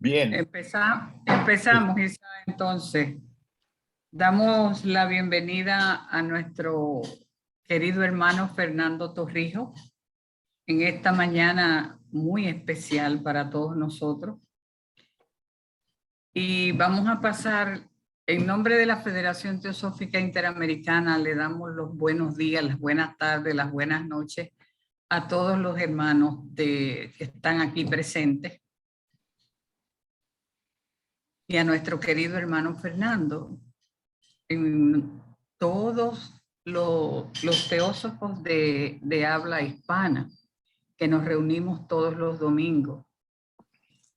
Bien. Empezamos, Isa, entonces. Damos la bienvenida a nuestro querido hermano Fernando Torrijos en esta mañana muy especial para todos nosotros. Y vamos a pasar, en nombre de la Federación Teosófica Interamericana, le damos los buenos días, las buenas tardes, las buenas noches a todos los hermanos que están aquí presentes. Y a nuestro querido hermano Fernando. En todos los teósofos de habla hispana que nos reunimos todos los domingos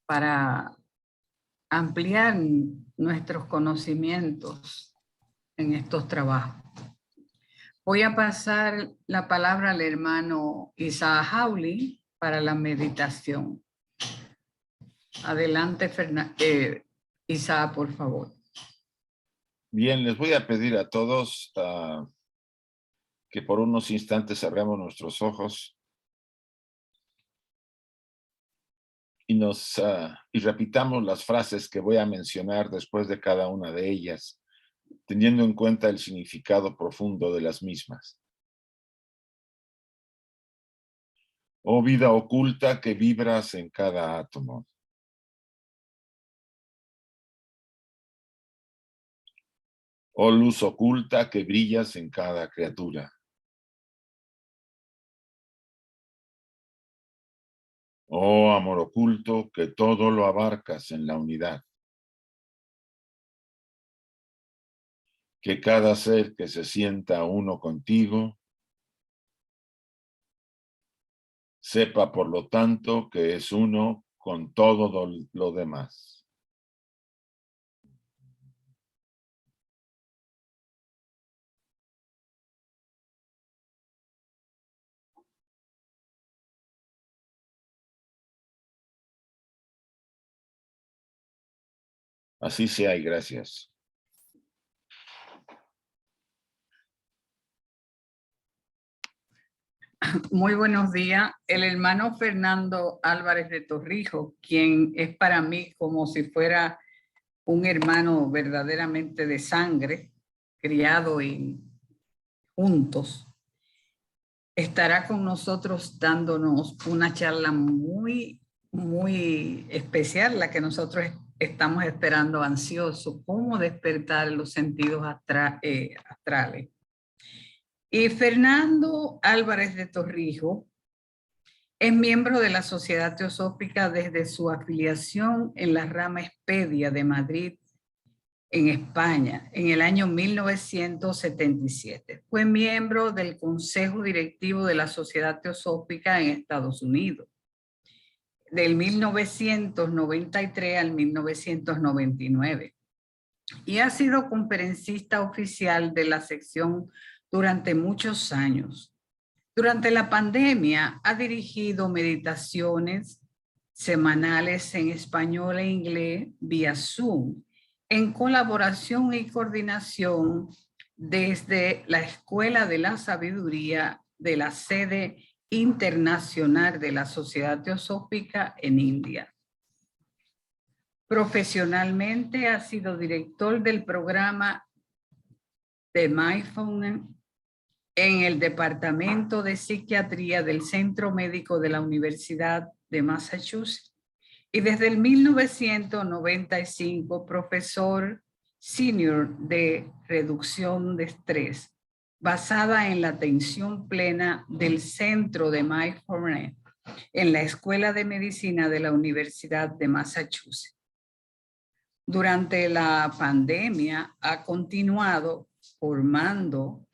para ampliar nuestros conocimientos en estos trabajos. Voy a pasar la palabra al hermano Isaac Hawley para la meditación. Adelante, Isaac, por favor. Bien, les voy a pedir a todos que por unos instantes cerremos nuestros ojos y repitamos las frases que voy a mencionar después de cada una de ellas, teniendo en cuenta el significado profundo de las mismas. Oh vida oculta que vibras en cada átomo. Oh luz oculta que brillas en cada criatura. Oh amor oculto que todo lo abarcas en la unidad. Que cada ser que se sienta uno contigo, sepa por lo tanto que es uno con todo lo demás. Así sea y gracias. Muy buenos días. El hermano Fernando Álvarez de Torrijos, quien es para mí como si fuera un hermano verdaderamente de sangre, criado y juntos, estará con nosotros dándonos una charla muy especial, la que nosotros estamos esperando ansiosos, cómo despertar los sentidos astrales. Y Fernando Álvarez de Torrijos es miembro de la Sociedad Teosófica desde su afiliación en la rama Expedia de Madrid, en España, en el año 1977. Fue miembro del Consejo Directivo de la Sociedad Teosófica en Estados Unidos, del 1993 al 1999. Y ha sido conferencista oficial de la sección durante muchos años. Durante la pandemia ha dirigido meditaciones semanales en español e inglés vía Zoom, en colaboración y coordinación desde la Escuela de la Sabiduría de la sede internacional de la Sociedad Teosófica en India. Profesionalmente ha sido director del programa de Mindfulness en el Departamento de Psiquiatría del Centro Médico de la Universidad de Massachusetts y desde el 1995 profesor senior de reducción de estrés basada en la atención plena del Centro de Mindfulness en la Escuela de Medicina de la Universidad de Massachusetts. Durante la pandemia ha continuado formando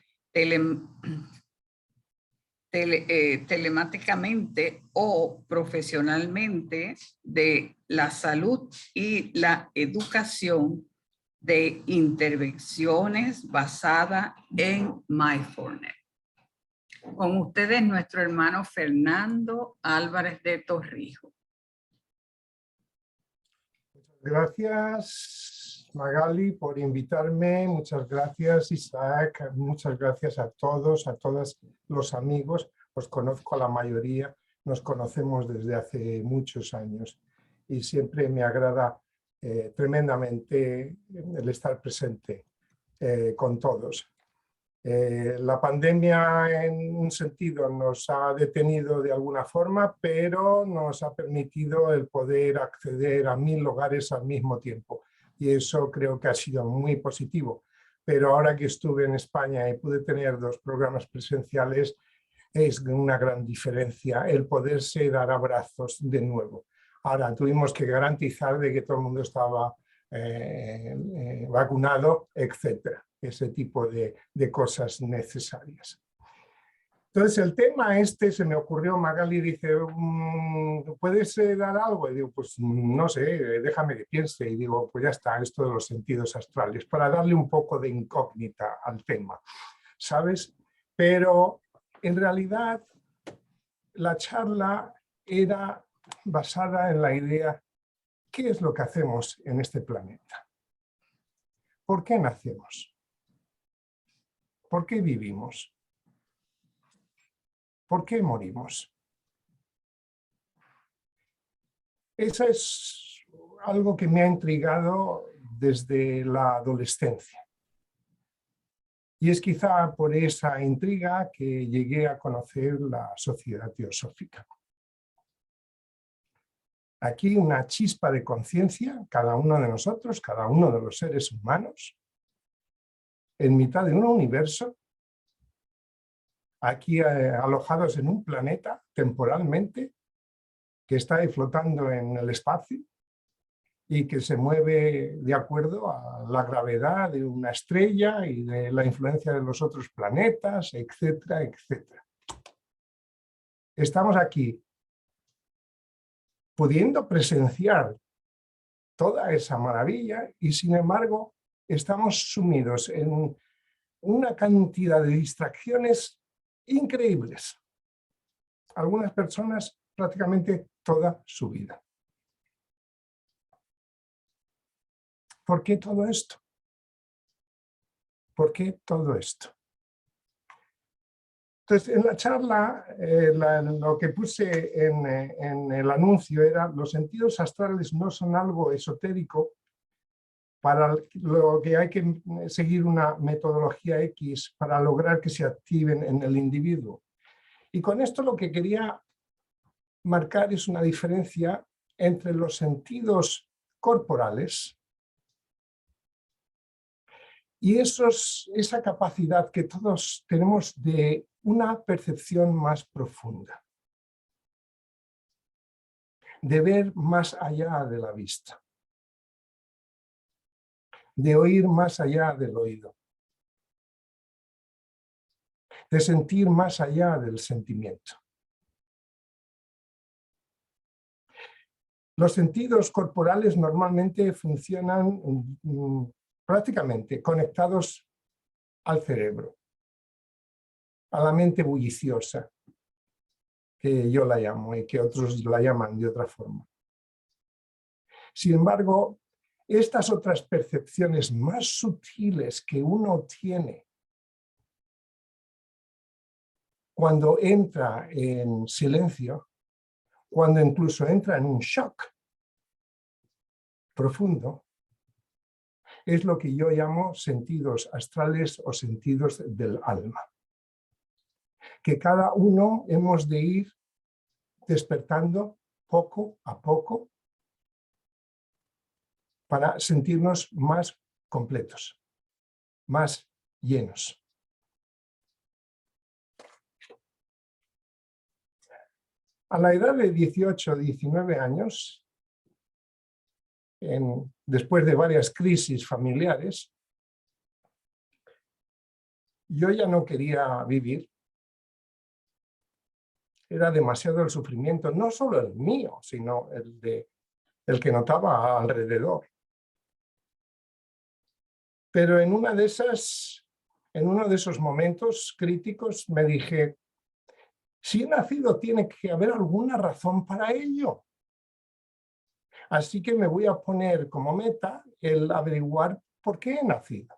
telemáticamente o profesionalmente de la salud y la educación de intervenciones basadas en mindfulness. Con ustedes nuestro hermano Fernando Álvarez de Torrijos. Gracias, Magali, por invitarme. Muchas gracias, Isaac. Muchas gracias a todos los amigos. Os conozco a la mayoría, nos conocemos desde hace muchos años. y siempre me agrada tremendamente el estar presente con todos. La pandemia en un sentido nos ha detenido de alguna forma, pero nos ha permitido el poder acceder a 1000 hogares al mismo tiempo. Y eso creo que ha sido muy positivo. Pero ahora que estuve en España y pude tener 2 programas presenciales, es una gran diferencia el poderse dar abrazos de nuevo. Ahora tuvimos que garantizar de que todo el mundo estaba vacunado, etcétera. Ese tipo de cosas necesarias. Entonces el tema se me ocurrió, Magali dice, ¿puedes dar algo? Y digo, pues no sé, déjame que piense. Y digo, pues ya está, esto de los sentidos astrales, para darle un poco de incógnita al tema, ¿sabes? Pero en realidad la charla era basada en la idea, ¿qué es lo que hacemos en este planeta? ¿Por qué nacemos? ¿Por qué vivimos? ¿Por qué morimos? Eso es algo que me ha intrigado desde la adolescencia. Y es quizá por esa intriga que llegué a conocer la Sociedad Teosófica. Aquí una chispa de conciencia, cada uno de nosotros, cada uno de los seres humanos, en mitad de un universo, aquí alojados en un planeta temporalmente, que está ahí flotando en el espacio y que se mueve de acuerdo a la gravedad de una estrella y de la influencia de los otros planetas, etcétera, etcétera. Estamos aquí pudiendo presenciar toda esa maravilla y sin embargo estamos sumidos en una cantidad de distracciones increíbles. Algunas personas prácticamente toda su vida. ¿Por qué todo esto? ¿Por qué todo esto? Entonces, en la charla, lo que puse en el anuncio era: los sentidos astrales no son algo esotérico para lo que hay que seguir una metodología X para lograr que se activen en el individuo. Y con esto lo que quería marcar es una diferencia entre los sentidos corporales y esa capacidad que todos tenemos de una percepción más profunda, de ver más allá de la vista, de oír más allá del oído, de sentir más allá del sentimiento. Los sentidos corporales normalmente funcionan prácticamente conectados al cerebro, a la mente bulliciosa, que yo la llamo y que otros la llaman de otra forma. Sin embargo, estas otras percepciones más sutiles que uno tiene cuando entra en silencio, cuando incluso entra en un shock profundo, es lo que yo llamo sentidos astrales o sentidos del alma, que cada uno hemos de ir despertando poco a poco para sentirnos más completos, más llenos. A la edad de 18 o 19 años, después de varias crisis familiares, yo ya no quería vivir. Era demasiado el sufrimiento, no solo el mío, sino el que notaba alrededor. Pero en uno de esos momentos críticos me dije: si he nacido, tiene que haber alguna razón para ello. Así que me voy a poner como meta el averiguar por qué he nacido.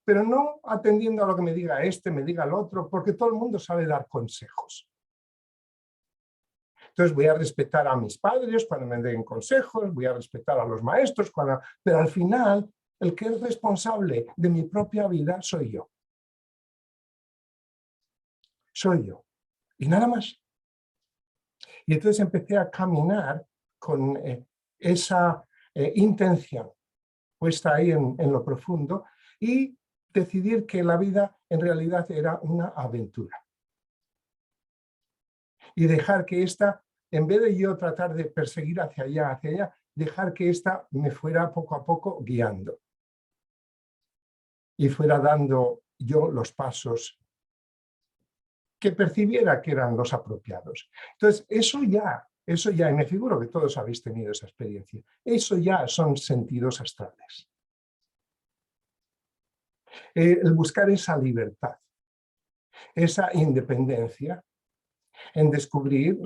Pero no atendiendo a lo que me diga me diga el otro, porque todo el mundo sabe dar consejos. Entonces voy a respetar a mis padres cuando me den consejos, voy a respetar a los maestros, pero al final el que es responsable de mi propia vida soy yo. Soy yo. Y nada más. Y entonces empecé a caminar con esa intención puesta ahí en lo profundo y decidir que la vida en realidad era una aventura. Y dejar que esta, en vez de yo tratar de perseguir hacia allá, dejar que esta me fuera poco a poco guiando. Y fuera dando yo los pasos que percibiera que eran los apropiados. Entonces, eso ya, y me figuro que todos habéis tenido esa experiencia, eso ya son sentidos astrales. El buscar esa libertad, esa independencia, en descubrir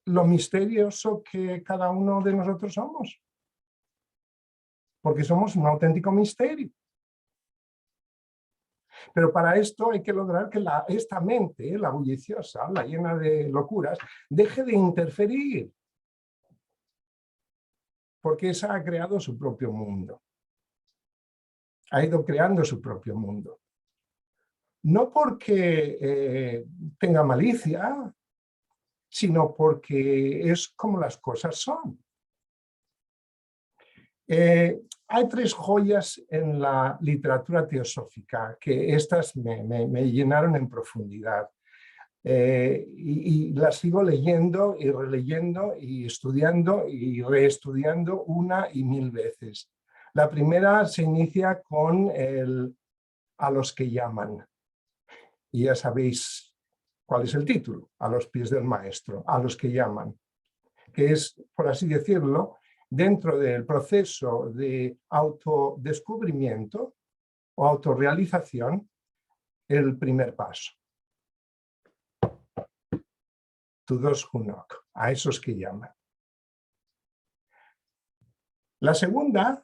lo misterioso que cada uno de nosotros somos. Porque somos un auténtico misterio. Pero para esto hay que lograr que esta mente, la bulliciosa, la llena de locuras, deje de interferir. Porque esa ha creado su propio mundo. Ha ido creando su propio mundo. No porque tenga malicia, sino porque es como las cosas son. Hay tres joyas en la literatura teosófica que estas me llenaron en profundidad. Y las sigo leyendo y releyendo y estudiando y reestudiando una y mil veces. La primera se inicia con a los que llaman. Y ya sabéis cuál es el título, a los pies del maestro, a los que llaman. Que es, por así decirlo, dentro del proceso de autodescubrimiento o autorrealización, el primer paso. To those who knock, a esos que llaman. La segunda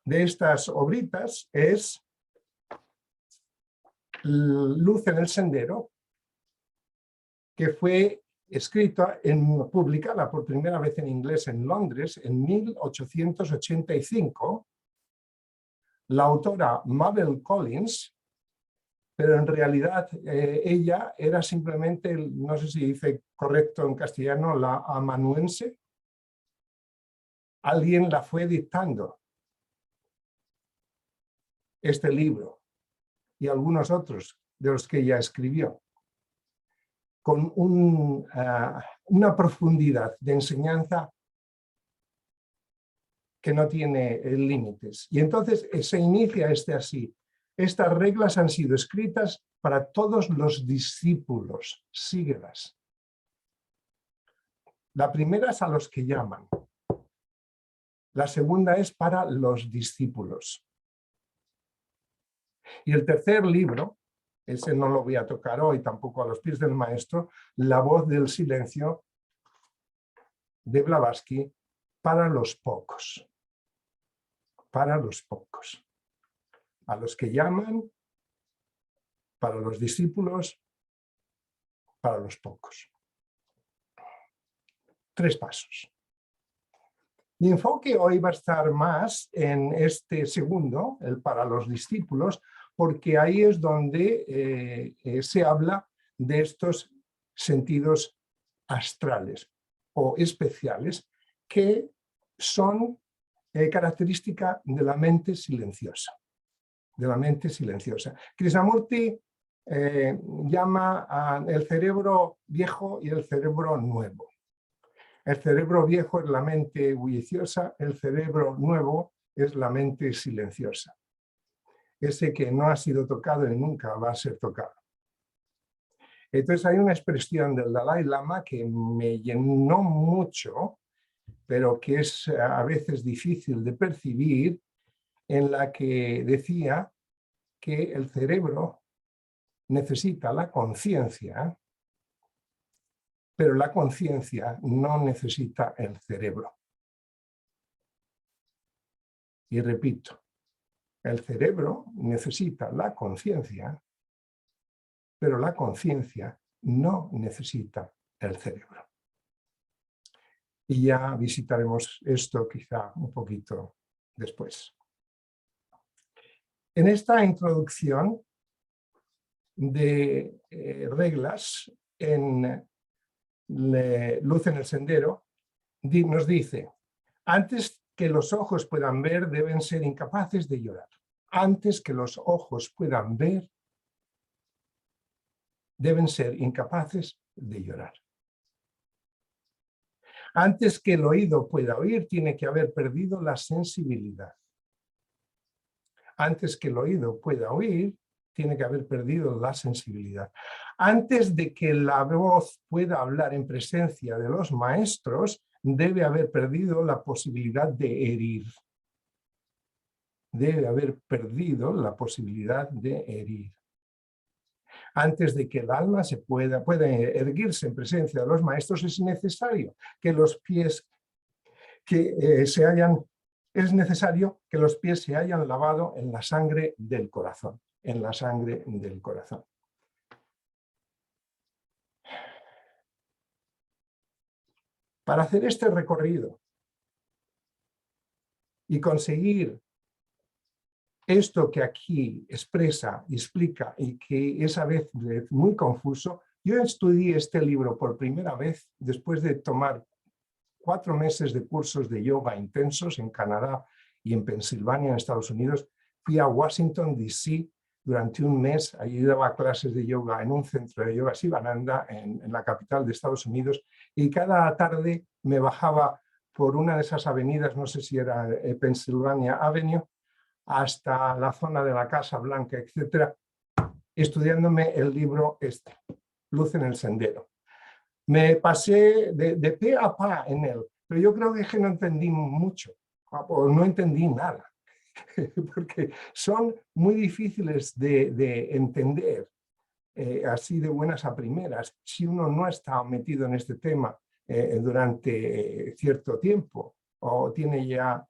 de estas obritas es Luz en el Sendero, que fue escrita, publicada por primera vez en inglés en Londres en 1885, la autora Mabel Collins, pero en realidad ella era simplemente, no sé si dice correcto en castellano, la amanuense. Alguien la fue dictando, este libro y algunos otros de los que ella escribió, con una profundidad de enseñanza que no tiene límites. Y entonces se inicia así. Estas reglas han sido escritas para todos los discípulos. Síguelas. La primera es a los que llaman. La segunda es para los discípulos. Y el tercer libro, ese no lo voy a tocar hoy, tampoco a los pies del maestro, La voz del silencio, de Blavatsky, para los pocos. Para los pocos. A los que llaman, para los discípulos, para los pocos. 3 pasos. Mi enfoque hoy va a estar más en este segundo, el para los discípulos, porque ahí es donde se habla de estos sentidos astrales o especiales que son característica de la mente silenciosa. De la mente silenciosa. Krishnamurti llama al cerebro viejo y el cerebro nuevo. El cerebro viejo es la mente bulliciosa, el cerebro nuevo es la mente silenciosa. Ese que no ha sido tocado y nunca va a ser tocado. Entonces hay una expresión del Dalai Lama que me llenó mucho, pero que es a veces difícil de percibir, en la que decía que el cerebro necesita la conciencia, pero la conciencia no necesita el cerebro. Y repito, el cerebro necesita la conciencia, pero la conciencia no necesita el cerebro. y ya visitaremos esto quizá un poquito después. En esta introducción de reglas en Luz en el Sendero, nos dice: antes que los ojos puedan ver, deben ser incapaces de llorar. Antes que los ojos puedan ver, deben ser incapaces de llorar. Antes que el oído pueda oír, tiene que haber perdido la sensibilidad. Antes que el oído pueda oír, tiene que haber perdido la sensibilidad. Antes de que la voz pueda hablar en presencia de los maestros, debe haber perdido la posibilidad de herir. Debe haber perdido la posibilidad de herir. Antes de que el alma pueda erguirse en presencia de los maestros, es necesario que los pies se hayan lavado en la sangre del corazón. En la sangre del corazón. Para hacer este recorrido y conseguir esto que aquí expresa y explica y que es a veces muy confuso, yo estudié este libro por primera vez después de tomar 4 meses de cursos de yoga intensos en Canadá y en Pensilvania, en Estados Unidos. Fui a Washington, D.C. durante un mes. Allí daba clases de yoga en un centro de yoga, Sivananda, en la capital de Estados Unidos, y cada tarde me bajaba por una de esas avenidas, no sé si era Pennsylvania Avenue, hasta la zona de la Casa Blanca, etcétera, estudiándome el libro este, Luz en el Sendero. Me pasé de pe a pa en él, pero yo creo que no entendí mucho, o no entendí nada, porque son muy difíciles de entender así de buenas a primeras, si uno no está metido en este tema durante cierto tiempo, o tiene ya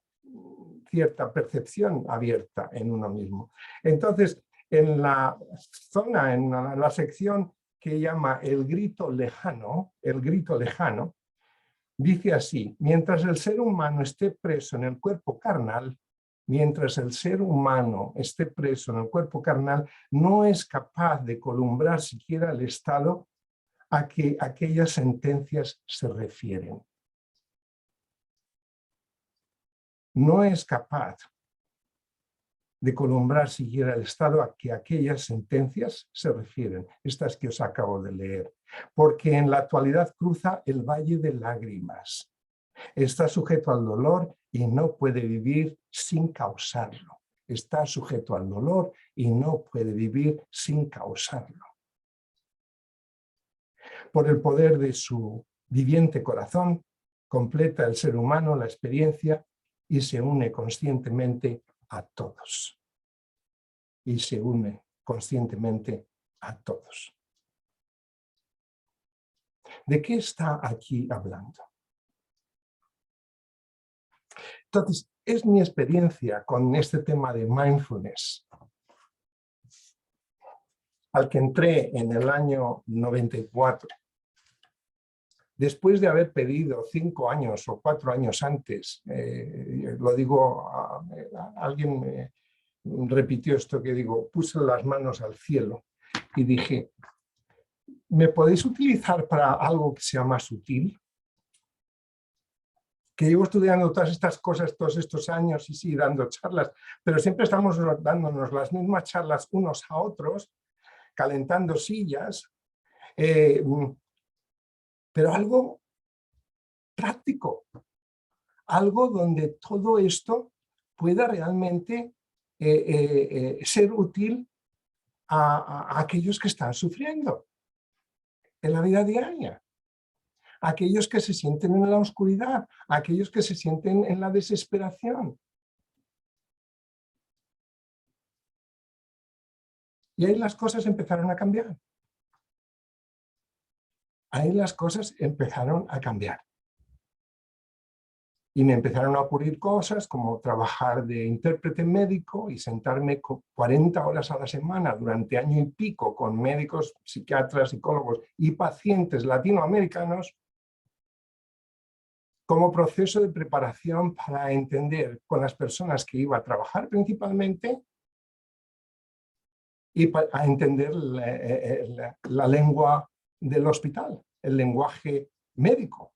cierta percepción abierta en uno mismo. Entonces, en la zona, en la sección que llama el grito lejano, dice así: mientras el ser humano esté preso en el cuerpo carnal, no es capaz de columbrar siquiera el estado a que aquellas sentencias se refieren. No es capaz de columbrar siquiera el estado a que aquellas sentencias se refieren, estas que os acabo de leer, porque en la actualidad cruza el valle de lágrimas, está sujeto al dolor y no puede vivir sin causarlo. Está sujeto al dolor y no puede vivir sin causarlo. Por el poder de su viviente corazón, completa el ser humano la experiencia y se une conscientemente a todos. Y se une conscientemente a todos. ¿De qué está aquí hablando? Entonces, es mi experiencia con este tema de mindfulness, al que entré en el año 94. Después de haber pedido 5 años o 4 años antes, lo digo, alguien me repitió esto que digo, puse las manos al cielo y dije: ¿me podéis utilizar para algo que sea más útil? Que llevo estudiando todas estas cosas todos estos años y sí, dando charlas, pero siempre estamos dándonos las mismas charlas unos a otros, calentando sillas, pero algo práctico, algo donde todo esto pueda realmente ser útil a aquellos que están sufriendo en la vida diaria, a aquellos que se sienten en la oscuridad, a aquellos que se sienten en la desesperación. Y ahí las cosas empezaron a cambiar. Ahí las cosas empezaron a cambiar. Y me empezaron a ocurrir cosas como trabajar de intérprete médico y sentarme 40 horas a la semana durante año y pico con médicos, psiquiatras, psicólogos y pacientes latinoamericanos como proceso de preparación para entender con las personas que iba a trabajar principalmente y para entender la lengua del hospital, el lenguaje médico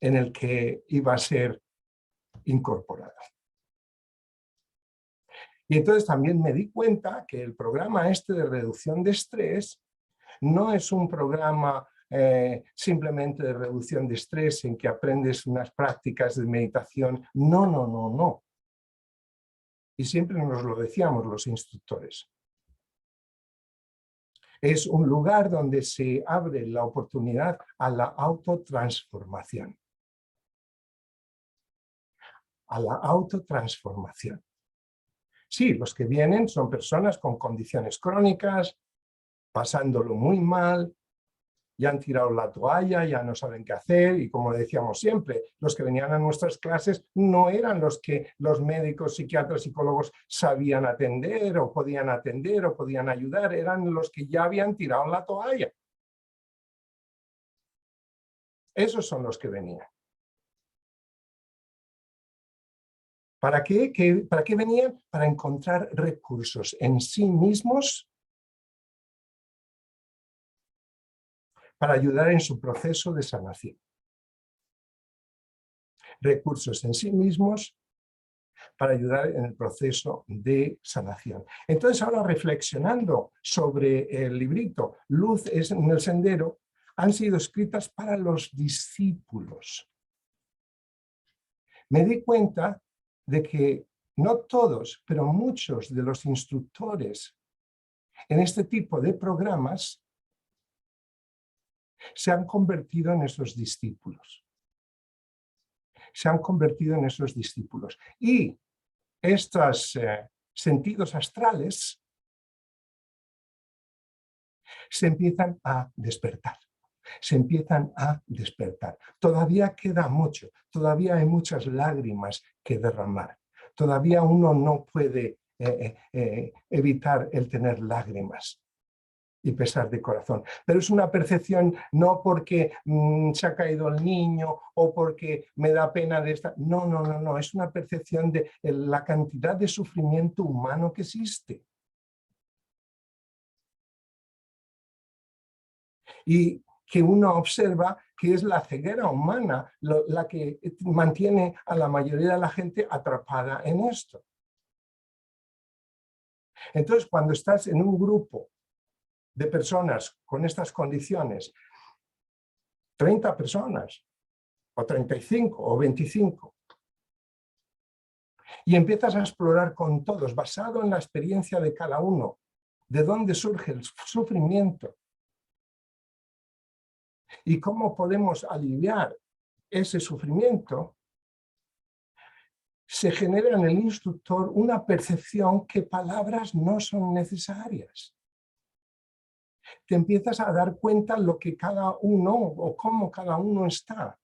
en el que iba a ser incorporada. Y entonces también me di cuenta que el programa este de reducción de estrés no es un programa simplemente de reducción de estrés en que aprendes unas prácticas de meditación. No, no, no, no. Y siempre nos lo decíamos los instructores. Es un lugar donde se abre la oportunidad a la autotransformación. A la autotransformación. Sí, los que vienen son personas con condiciones crónicas, pasándolo muy mal, ya han tirado la toalla, ya no saben qué hacer y como decíamos siempre, los que venían a nuestras clases no eran los que los médicos, psiquiatras, psicólogos sabían atender o podían ayudar, eran los que ya habían tirado la toalla. Esos son los que venían. ¿Para qué? ¿Para qué venían? Para encontrar recursos en sí mismos para ayudar en su proceso de sanación. Recursos en sí mismos para ayudar en el proceso de sanación. Entonces ahora reflexionando sobre el librito Luz es en el sendero, han sido escritas para los discípulos. Me di cuenta de que no todos, pero muchos de los instructores en este tipo de programas se han convertido en esos discípulos. Se han convertido en esos discípulos. Y estos sentidos astrales se empiezan a despertar. Se empiezan a despertar. Todavía queda mucho, todavía hay muchas lágrimas que derramar. Todavía uno no puede evitar el tener lágrimas y pesar de corazón. Pero es una percepción no porque se ha caído el niño o porque me da pena de esta... No, no, no, no. Es una percepción de la cantidad de sufrimiento humano que existe. Y que uno observa que es la ceguera humana la que mantiene a la mayoría de la gente atrapada en esto. Entonces, cuando estás en un grupo de personas con estas condiciones, 30 personas, o 35, o 25, y empiezas a explorar con todos, basado en la experiencia de cada uno, de dónde surge el sufrimiento, y cómo podemos aliviar ese sufrimiento, se genera en el instructor una percepción que palabras no son necesarias. Te empiezas a dar cuenta lo que cada uno o cómo cada uno está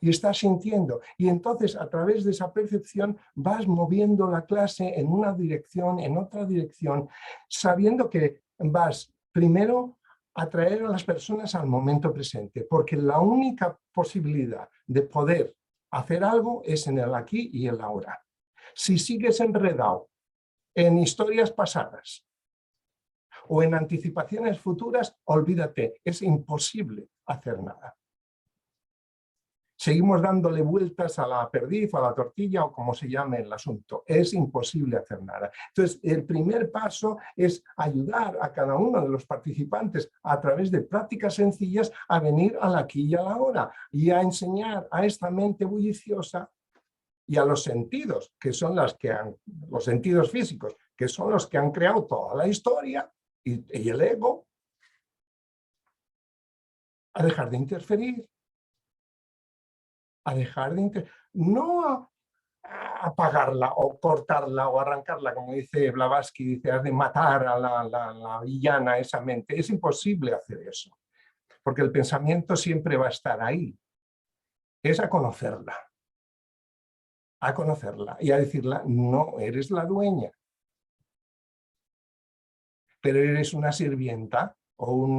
y está sintiendo. Y entonces a través de esa percepción vas moviendo la clase en una dirección, en otra dirección, sabiendo que vas primero a traer a las personas al momento presente, porque la única posibilidad de poder hacer algo es en el aquí y el ahora. Si sigues enredado en historias pasadas o en anticipaciones futuras, olvídate, es imposible hacer nada. Seguimos dándole vueltas a la perdiz, a la tortilla o como se llame el asunto. Es imposible hacer nada. Entonces, el primer paso es ayudar a cada uno de los participantes a través de prácticas sencillas a venir al aquí y a la ahora y a enseñar a esta mente bulliciosa y a los sentidos, que son los sentidos físicos, que son los que han creado toda la historia y el ego, a dejar de interferir. No a apagarla o cortarla o arrancarla, como dice Blavatsky, dice, has de matar a la villana, esa mente. Es imposible hacer eso, porque el pensamiento siempre va a estar ahí. Es a conocerla y a decirla, no eres la dueña, pero eres una sirvienta o un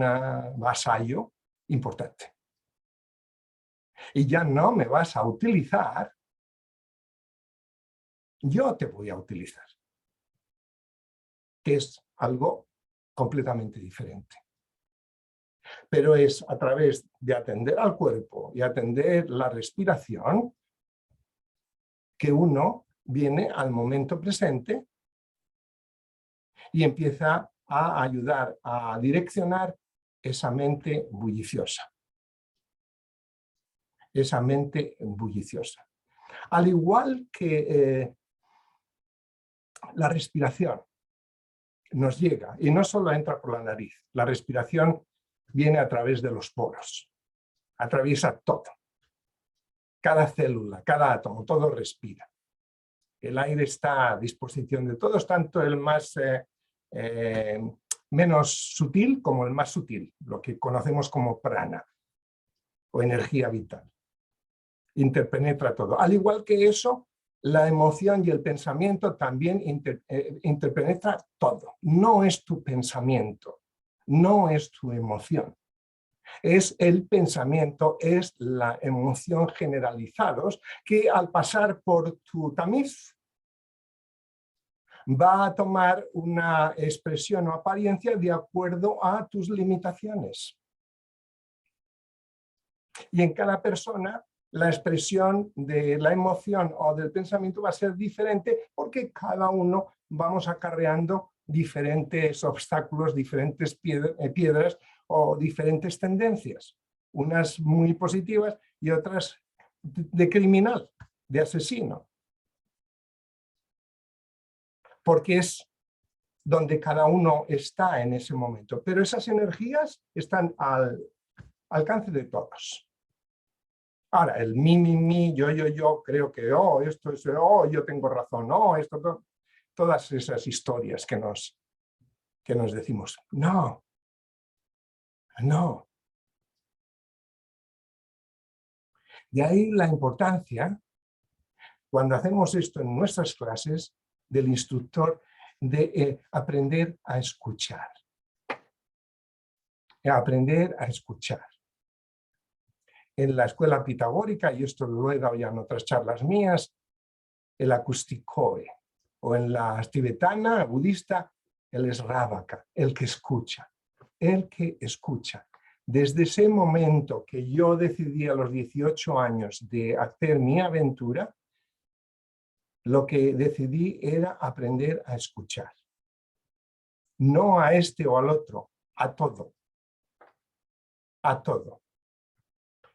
vasallo importante. y ya no me vas a utilizar, yo te voy a utilizar, que es algo completamente diferente. Pero es a través de atender al cuerpo y atender la respiración que uno viene al momento presente y empieza a ayudar a direccionar esa mente bulliciosa. Esa mente bulliciosa. Al igual que la respiración nos llega, y no solo entra por la nariz, la respiración viene a través de los poros, atraviesa todo. Cada célula, cada átomo, todo respira. El aire está a disposición de todos, tanto el más menos sutil como el más sutil, lo que conocemos como prana o energía vital. Interpenetra todo. Al igual que eso, la emoción y el pensamiento también interpenetra todo. No es tu pensamiento, no es tu emoción. Es el pensamiento, es la emoción generalizados que al pasar por tu tamiz va a tomar una expresión o apariencia de acuerdo a tus limitaciones. Y en cada persona la expresión de la emoción o del pensamiento va a ser diferente porque cada uno vamos acarreando diferentes obstáculos, diferentes piedras o diferentes tendencias. Unas muy positivas y otras de criminal, de asesino. Porque es donde cada uno está en ese momento. Pero esas energías están al alcance de todos. Ahora, el mi, yo, creo que, esto es, yo tengo razón, esto, todas esas historias que nos decimos. No, no. De ahí la importancia, cuando hacemos esto en nuestras clases, del instructor, de aprender a escuchar. Aprender a escuchar. En la escuela pitagórica, y esto lo he dado ya en otras charlas mías, el acústicoe, o en la tibetana budista, el sravaka, el que escucha. El que escucha. Desde ese momento que yo decidí a los 18 años de hacer mi aventura, lo que decidí era aprender a escuchar. No a este o al otro, a todo. A todo.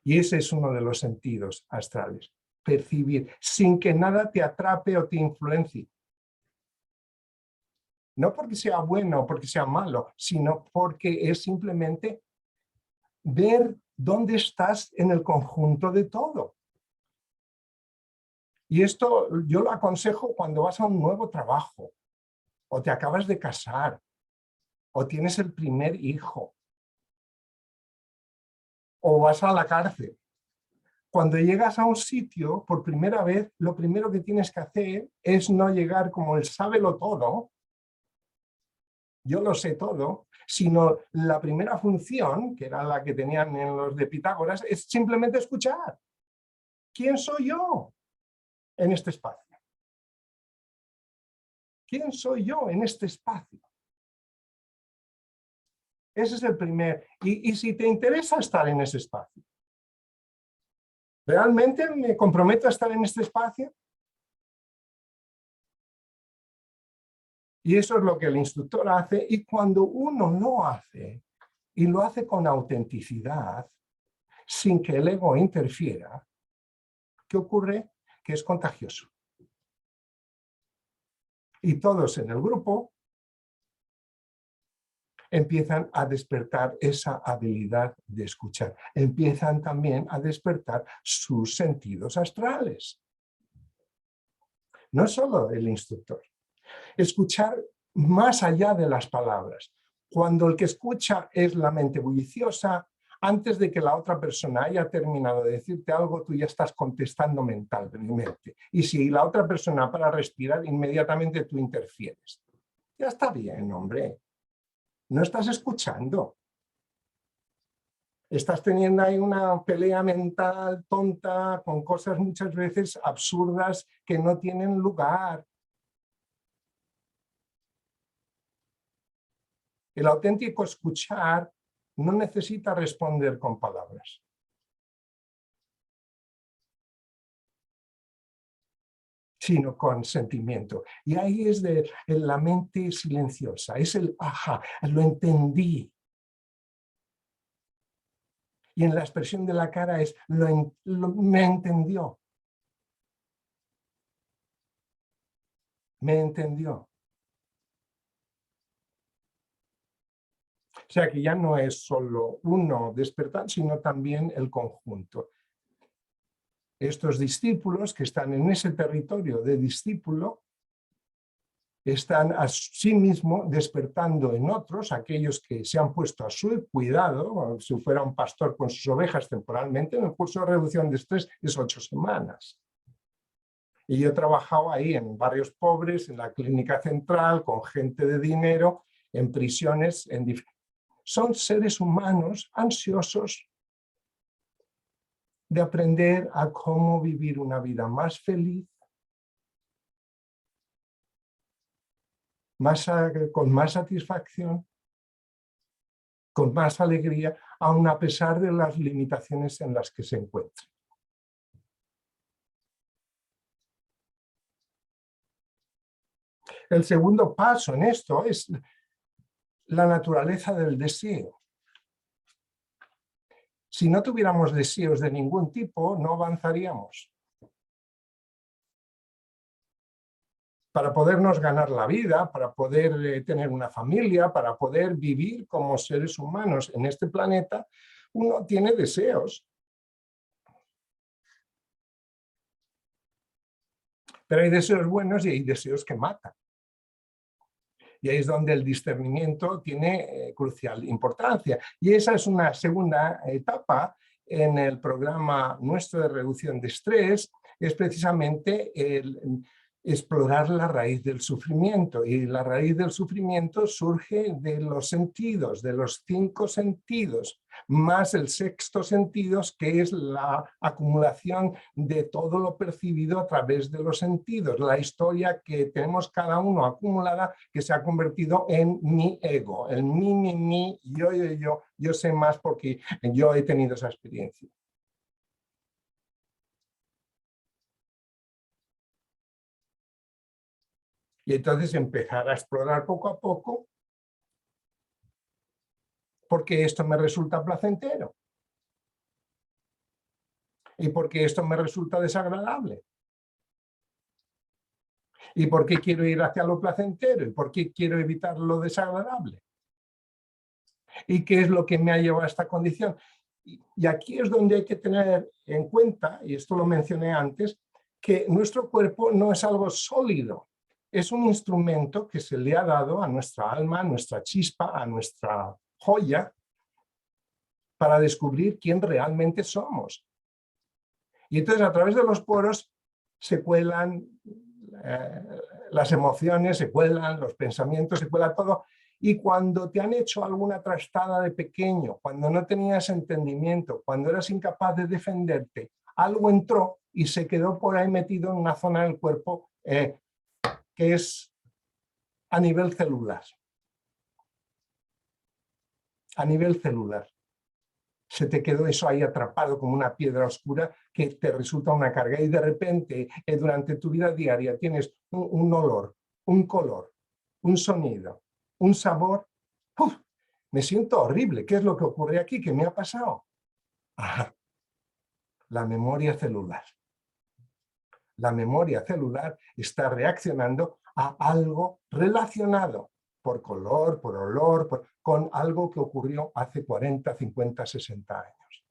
Y ese es uno de los sentidos astrales. Percibir, sin que nada te atrape o te influencie. No porque sea bueno o porque sea malo, sino porque es simplemente ver dónde estás en el conjunto de todo. Y esto yo lo aconsejo cuando vas a un nuevo trabajo, o te acabas de casar, o tienes el primer hijo, o vas a la cárcel. Cuando llegas a un sitio por primera vez, lo primero que tienes que hacer es no llegar como el sábelo todo, yo lo sé todo, sino la primera función, que era la que tenían en los de Pitágoras, es simplemente escuchar. ¿Quién soy yo en este espacio? ¿Quién soy yo en este espacio? Ese es el primer. Y si te interesa estar en ese espacio, ¿realmente me comprometo a estar en este espacio? Y eso es lo que el instructor hace, y cuando uno lo hace, y lo hace con autenticidad, sin que el ego interfiera, ¿qué ocurre? Que es contagioso. Y todos en el grupo empiezan a despertar esa habilidad de escuchar. Empiezan también a despertar sus sentidos astrales. No solo el instructor. Escuchar más allá de las palabras. Cuando el que escucha es la mente bulliciosa, antes de que la otra persona haya terminado de decirte algo, tú ya estás contestando mentalmente. Y si la otra persona para respirar, inmediatamente tú interfieres. Ya está bien, hombre. No estás escuchando. Estás teniendo ahí una pelea mental tonta con cosas muchas veces absurdas que no tienen lugar. El auténtico escuchar no necesita responder con palabras. Sino con sentimiento. Y ahí es de la mente silenciosa, es el ajá, lo entendí. Y en la expresión de la cara es me entendió. Me entendió. O sea que ya no es solo uno despertar, sino también el conjunto. Estos discípulos que están en ese territorio de discípulo están a sí mismos despertando en otros, aquellos que se han puesto a su cuidado, si fuera un pastor con sus ovejas temporalmente. En el curso de reducción de estrés es 8 semanas. Y yo he trabajado ahí en barrios pobres, en la clínica central, con gente de dinero, en prisiones. Son seres humanos ansiosos de aprender a cómo vivir una vida más feliz, con más satisfacción, con más alegría, aun a pesar de las limitaciones en las que se encuentran. El segundo paso en esto es la naturaleza del deseo. Si no tuviéramos deseos de ningún tipo, no avanzaríamos. Para podernos ganar la vida, para poder tener una familia, para poder vivir como seres humanos en este planeta, uno tiene deseos. Pero hay deseos buenos y hay deseos que matan. Y ahí es donde el discernimiento tiene crucial importancia. Y esa es una segunda etapa en el programa nuestro de reducción de estrés, es precisamente el explorar la raíz del sufrimiento. Y la raíz del sufrimiento surge de los sentidos, de los 5 sentidos, más el 6º sentido, que es la acumulación de todo lo percibido a través de los sentidos, la historia que tenemos cada uno acumulada, que se ha convertido en mi ego, el mi, yo sé más porque yo he tenido esa experiencia. Y entonces empezar a explorar poco a poco, porque esto me resulta placentero y porque esto me resulta desagradable. ¿Y por qué quiero ir hacia lo placentero? ¿Y por qué quiero evitar lo desagradable? ¿Y qué es lo que me ha llevado a esta condición? Y aquí es donde hay que tener en cuenta, y esto lo mencioné antes, que nuestro cuerpo no es algo sólido. Es un instrumento que se le ha dado a nuestra alma, a nuestra chispa, a nuestra joya, para descubrir quién realmente somos. Y entonces a través de los poros se cuelan las emociones, se cuelan los pensamientos, se cuela todo. Y cuando te han hecho alguna trastada de pequeño, cuando no tenías entendimiento, cuando eras incapaz de defenderte, algo entró y se quedó por ahí metido en una zona del cuerpo que es a nivel celular. A nivel celular. Se te quedó eso ahí atrapado como una piedra oscura que te resulta una carga y de repente durante tu vida diaria tienes un olor, un color, un sonido, un sabor. ¡Uf! Me siento horrible. ¿Qué es lo que ocurre aquí? ¿Qué me ha pasado? Ajá. La memoria celular. La memoria celular está reaccionando a algo relacionado por color, por olor, con algo que ocurrió hace 40, 50, 60 años.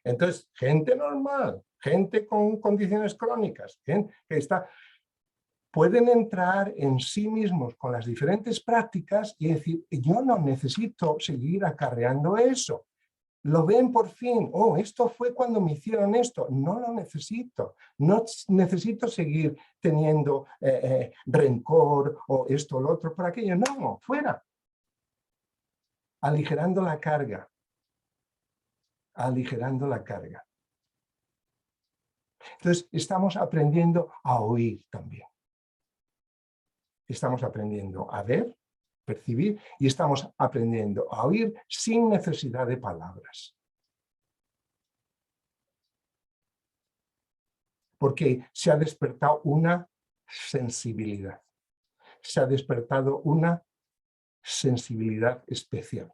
Entonces, gente normal, gente con condiciones crónicas, gente que pueden entrar en sí mismos con las diferentes prácticas y decir, yo no necesito seguir acarreando eso. Lo ven por fin, oh, esto fue cuando me hicieron esto, no lo necesito, no necesito seguir teniendo rencor o esto o lo otro por aquello, no, fuera. aligerando la carga. Aligerando la carga. Entonces, estamos aprendiendo a oír también. Estamos aprendiendo a ver, percibir, y estamos aprendiendo a oír sin necesidad de palabras. Porque se ha despertado una sensibilidad. Se ha despertado una sensibilidad especial.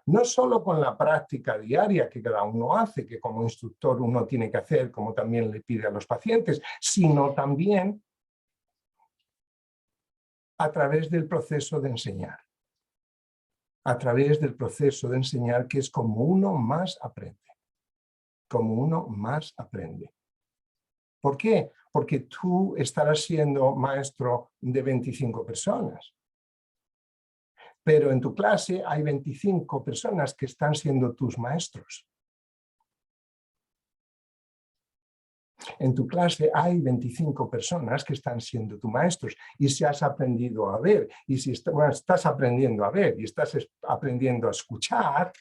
No solo con la práctica diaria que cada uno hace, que como instructor uno tiene que hacer, como también le pide a los pacientes, sino también a través del proceso de enseñar. A través del proceso de enseñar, que es como uno más aprende. Como uno más aprende. ¿Por qué? Porque tú estarás siendo maestro de 25 personas. Pero en tu clase hay 25 personas que están siendo tus maestros. En tu clase hay 25 personas que están siendo tus maestros. Y si has aprendido a ver, y si estás aprendiendo a ver, y estás aprendiendo a escuchar,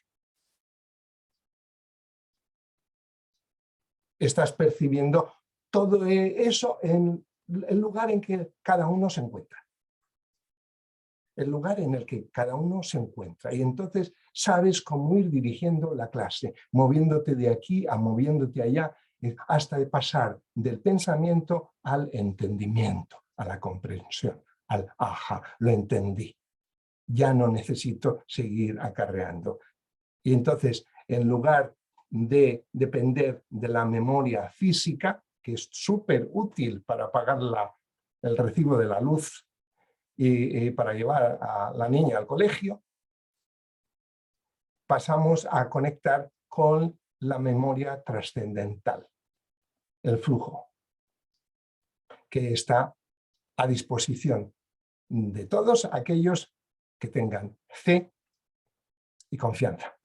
estás percibiendo todo eso en el lugar en que cada uno se encuentra. El lugar en el que cada uno se encuentra. Y entonces sabes cómo ir dirigiendo la clase, moviéndote de aquí a moviéndote allá, hasta de pasar del pensamiento al entendimiento, a la comprensión, al ajá, lo entendí. Ya no necesito seguir acarreando. Y entonces, en lugar de depender de la memoria física, que es súper útil para pagar el recibo de la luz, y para llevar a la niña al colegio, pasamos a conectar con la memoria trascendental, el flujo, que está a disposición de todos aquellos que tengan fe y confianza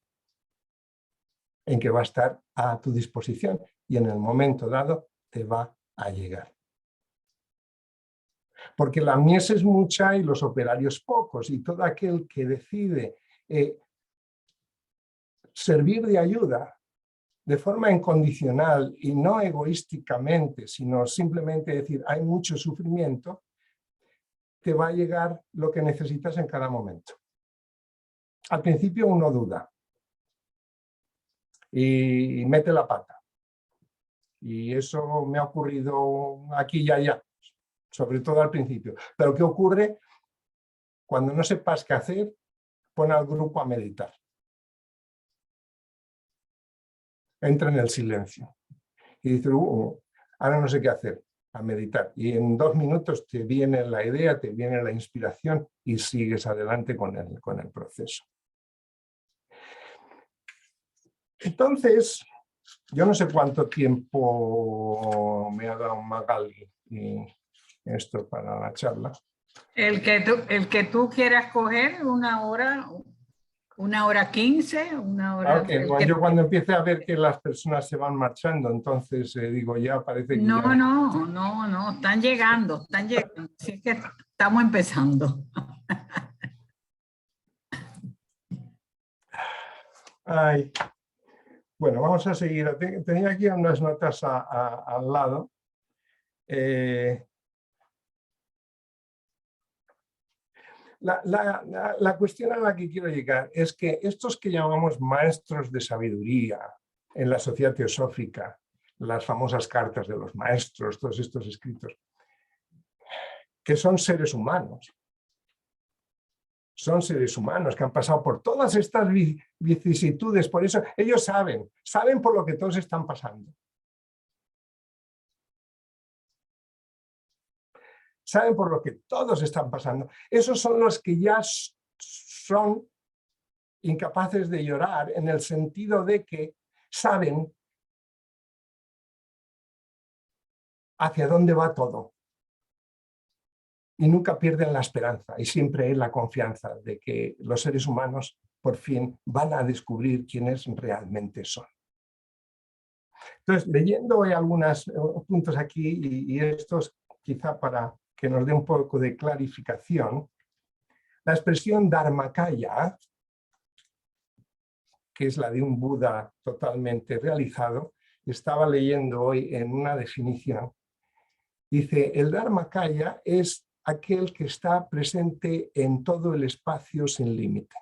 en que va a estar a tu disposición y en el momento dado te va a llegar. Porque la mies es mucha y los operarios pocos, y todo aquel que decide servir de ayuda de forma incondicional y no egoísticamente, sino simplemente decir hay mucho sufrimiento, te va a llegar lo que necesitas en cada momento. Al principio uno duda y mete la pata. Y eso me ha ocurrido aquí y allá, sobre todo al principio. Pero ¿qué ocurre? Cuando no sepas qué hacer, pon al grupo a meditar. Entra en el silencio. Y dice, ahora no sé qué hacer, a meditar. Y en 2 minutos te viene la idea, te viene la inspiración y sigues adelante con el proceso. Entonces, yo no sé cuánto tiempo me ha dado Magali esto para la charla. El que tú quieras coger, 1 hora, 1:15, 1 hora. Okay, bueno, yo cuando empiece a ver que las personas se van marchando, entonces digo, ya parece que no, ya... No, están llegando. Así que estamos empezando. Ay. Bueno, vamos a seguir. Tenía aquí unas notas al lado. La cuestión a la que quiero llegar es que estos que llamamos maestros de sabiduría en la sociedad teosófica, las famosas cartas de los maestros, todos estos escritos, que son seres humanos. Son seres humanos que han pasado por todas estas vicisitudes, por eso ellos saben por lo que todos están pasando. Saben por lo que todos están pasando. Esos son los que ya son incapaces de llorar en el sentido de que saben hacia dónde va todo. Y nunca pierden la esperanza y siempre es la confianza de que los seres humanos por fin van a descubrir quiénes realmente son. Entonces, leyendo algunos puntos aquí y estos quizá para que nos dé un poco de clarificación, la expresión Dharmakaya que es la de un Buda totalmente realizado. Estaba leyendo hoy en una definición. Dice, el Dharmakaya es aquel que está presente en todo el espacio sin límite.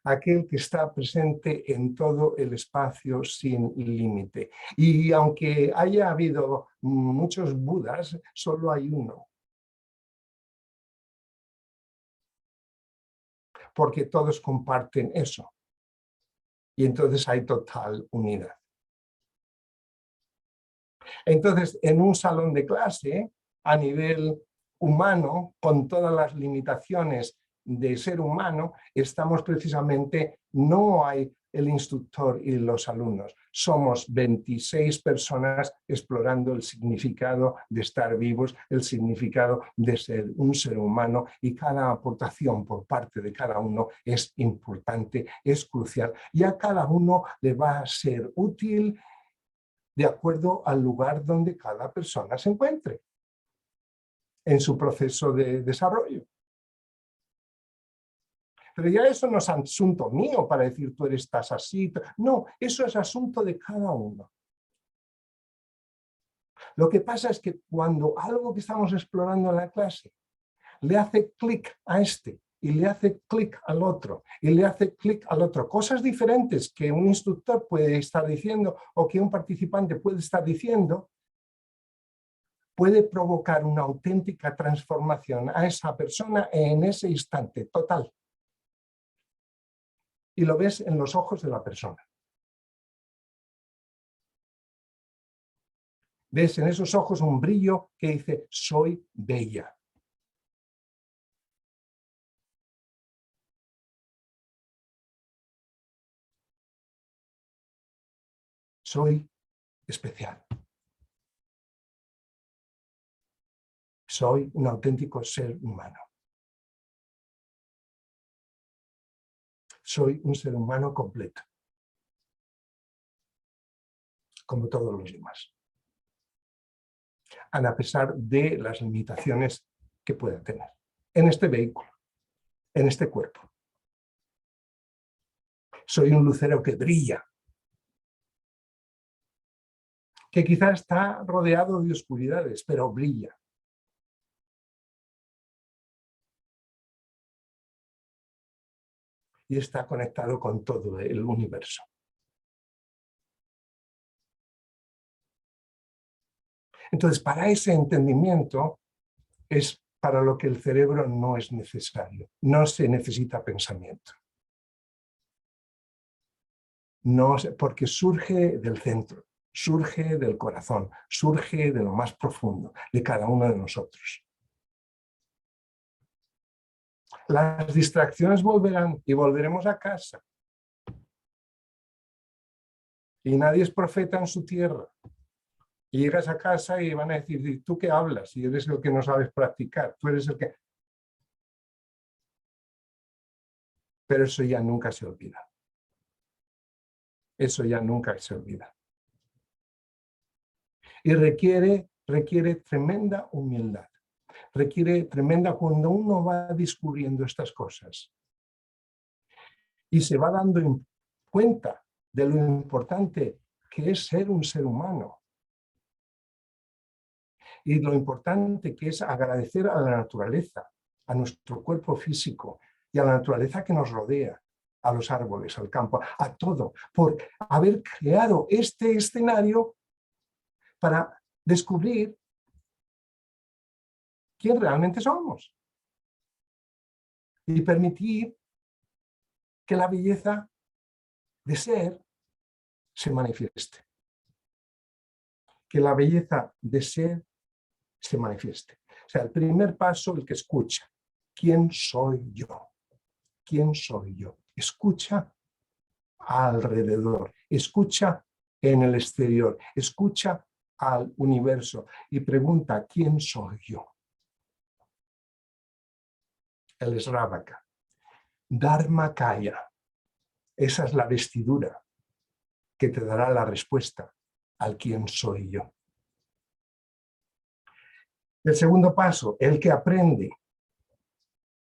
Aquel que está presente en todo el espacio sin límite. Y aunque haya habido muchos Budas, solo hay uno. Porque todos comparten eso. Y entonces hay total unidad. Entonces, en un salón de clase, a nivel humano, con todas las limitaciones de ser humano, estamos precisamente, no hay el instructor y los alumnos, somos 26 personas explorando el significado de estar vivos, el significado de ser un ser humano, y cada aportación por parte de cada uno es importante, es crucial, y a cada uno le va a ser útil de acuerdo al lugar donde cada persona se encuentre en su proceso de desarrollo. Pero ya eso no es asunto mío para decir tú estás así. No, eso es asunto de cada uno. Lo que pasa es que cuando algo que estamos explorando en la clase le hace clic a este y le hace clic al otro y le hace clic al otro, cosas diferentes que un instructor puede estar diciendo o que un participante puede estar diciendo, puede provocar una auténtica transformación a esa persona en ese instante, total. Y lo ves en los ojos de la persona. Ves en esos ojos un brillo que dice, soy bella. Soy especial. Soy un auténtico ser humano. Soy un ser humano completo, como todos los demás, a pesar de las limitaciones que pueda tener en este vehículo, en este cuerpo. Soy un lucero que brilla, que quizás está rodeado de oscuridades, pero brilla. Y está conectado con todo el universo. Entonces, para ese entendimiento es para lo que el cerebro no es necesario. No se necesita pensamiento. No, porque surge del centro, surge del corazón, surge de lo más profundo de cada uno de nosotros. Las distracciones volverán y volveremos a casa. Y nadie es profeta en su tierra. Y llegas a casa y van a decir, ¿tú qué hablas? Y eres el que no sabes practicar, tú eres el que... Pero eso ya nunca se olvida. Eso ya nunca se olvida. Y requiere tremenda humildad. Requiere tremenda cuando uno va descubriendo estas cosas. Y se va dando cuenta de lo importante que es ser un ser humano. Y lo importante que es agradecer a la naturaleza, a nuestro cuerpo físico y a la naturaleza que nos rodea, a los árboles, al campo, a todo, por haber creado este escenario para descubrir quién realmente somos y permitir que la belleza de ser se manifieste. Que la belleza de ser se manifieste. O sea, el primer paso, el que escucha. ¿Quién soy yo? ¿Quién soy yo? Escucha alrededor, escucha en el exterior, escucha al universo y pregunta, ¿quién soy yo? El Sravaka. Dharmakaya. Esa es la vestidura que te dará la respuesta al quién soy yo. El segundo paso, el que aprende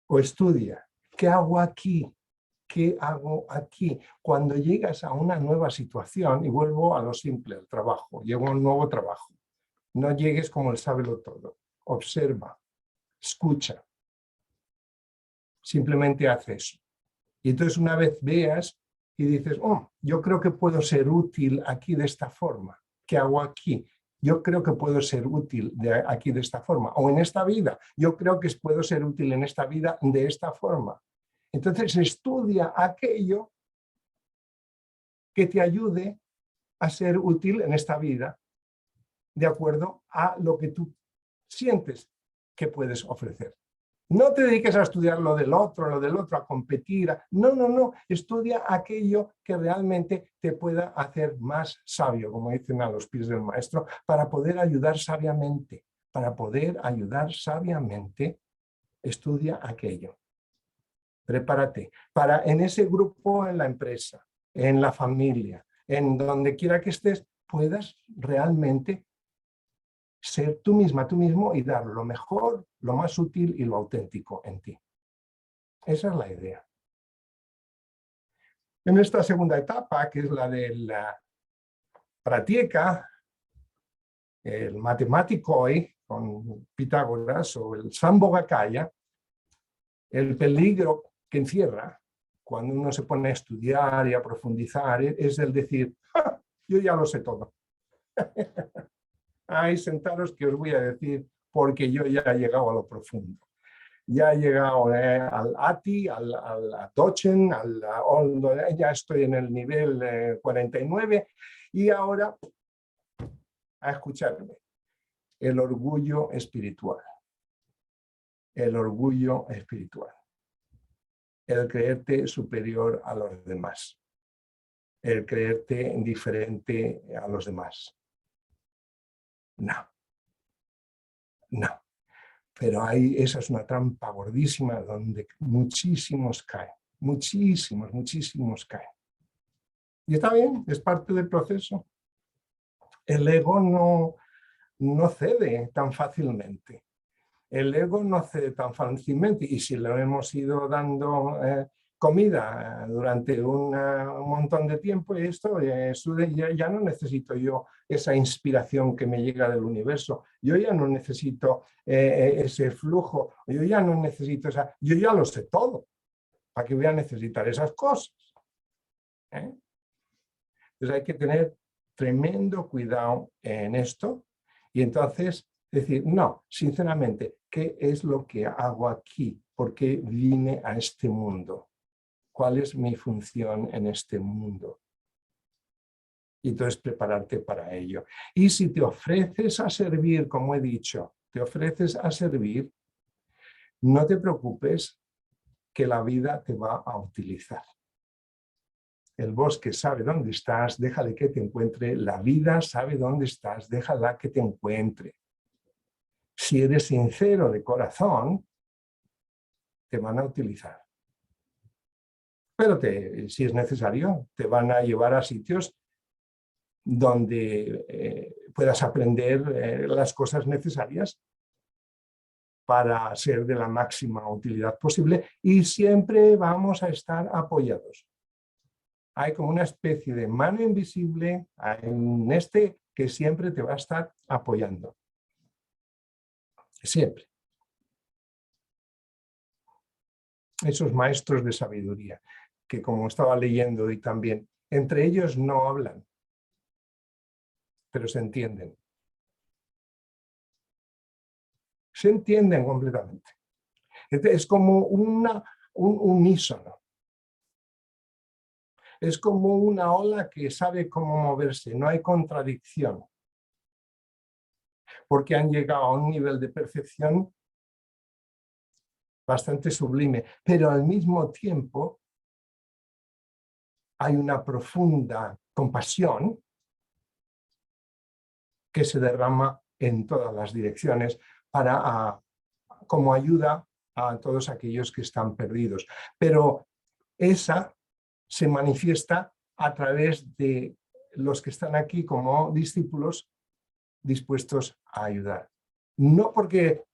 o estudia. ¿Qué hago aquí? ¿qué hago aquí? Cuando llegas a una nueva situación, y vuelvo a lo simple, al trabajo, llego a un nuevo trabajo, no llegues como el sábelo todo, observa, escucha, simplemente haz eso. Y entonces una vez veas y dices, oh, yo creo que puedo ser útil aquí de esta forma, ¿qué hago aquí? Yo creo que puedo ser útil aquí de esta forma, o en esta vida, yo creo que puedo ser útil en esta vida de esta forma. Entonces estudia aquello que te ayude a ser útil en esta vida, de acuerdo a lo que tú sientes que puedes ofrecer. No te dediques a estudiar lo del otro, a competir. No. Estudia aquello que realmente te pueda hacer más sabio, como dicen a los pies del maestro, para poder ayudar sabiamente. Para poder ayudar sabiamente, estudia aquello. Prepárate para en ese grupo, en la empresa, en la familia, en donde quiera que estés, puedas realmente ser tú misma, tú mismo y dar lo mejor, lo más útil y lo auténtico en ti. Esa es la idea. En esta segunda etapa, que es la de la pratica, el matemáticoi con Pitágoras o el Sambhogakaya, el peligro que encierra cuando uno se pone a estudiar y a profundizar es el decir, ¡ah! Yo ya lo sé todo. Ahí sentaros que os voy a decir porque yo ya he llegado a lo profundo. Ya he llegado al ATI, al Dochen, ya estoy en el nivel 49 y ahora a escucharme. El orgullo espiritual. El orgullo espiritual. El creerte superior a los demás. El creerte diferente a los demás. No. Pero esa es una trampa gordísima donde muchísimos caen. Muchísimos caen. Y está bien, es parte del proceso. El ego no cede tan fácilmente. El ego no cede tan fácilmente. Y si le hemos ido dando comida durante un montón de tiempo, esto ya no necesito yo esa inspiración que me llega del universo. Yo ya no necesito ese flujo. Yo ya no necesito yo ya lo sé todo. ¿Para qué voy a necesitar esas cosas? Entonces hay que tener tremendo cuidado en esto y entonces decir, no, sinceramente, ¿qué es lo que hago aquí? ¿Por qué vine a este mundo? ¿Cuál es mi función en este mundo? Y entonces prepararte para ello. Y si te ofreces a servir, como he dicho, te ofreces a servir, no te preocupes que la vida te va a utilizar. El bosque sabe dónde estás, déjale que te encuentre. La vida sabe dónde estás, déjala que te encuentre. Si eres sincero de corazón, te van a utilizar. Pero si es necesario, te van a llevar a sitios donde puedas aprender las cosas necesarias para ser de la máxima utilidad posible y siempre vamos a estar apoyados. Hay como una especie de mano invisible en que siempre te va a estar apoyando. Siempre. Esos maestros de sabiduría, que como estaba leyendo hoy también, entre ellos no hablan, pero se entienden. Se entienden completamente. Es como un unísono. Es como una ola que sabe cómo moverse, no hay contradicción. Porque han llegado a un nivel de percepción bastante sublime, pero al mismo tiempo hay una profunda compasión que se derrama en todas las direcciones como ayuda a todos aquellos que están perdidos. Pero esa se manifiesta a través de los que están aquí como discípulos dispuestos a ayudar. No porque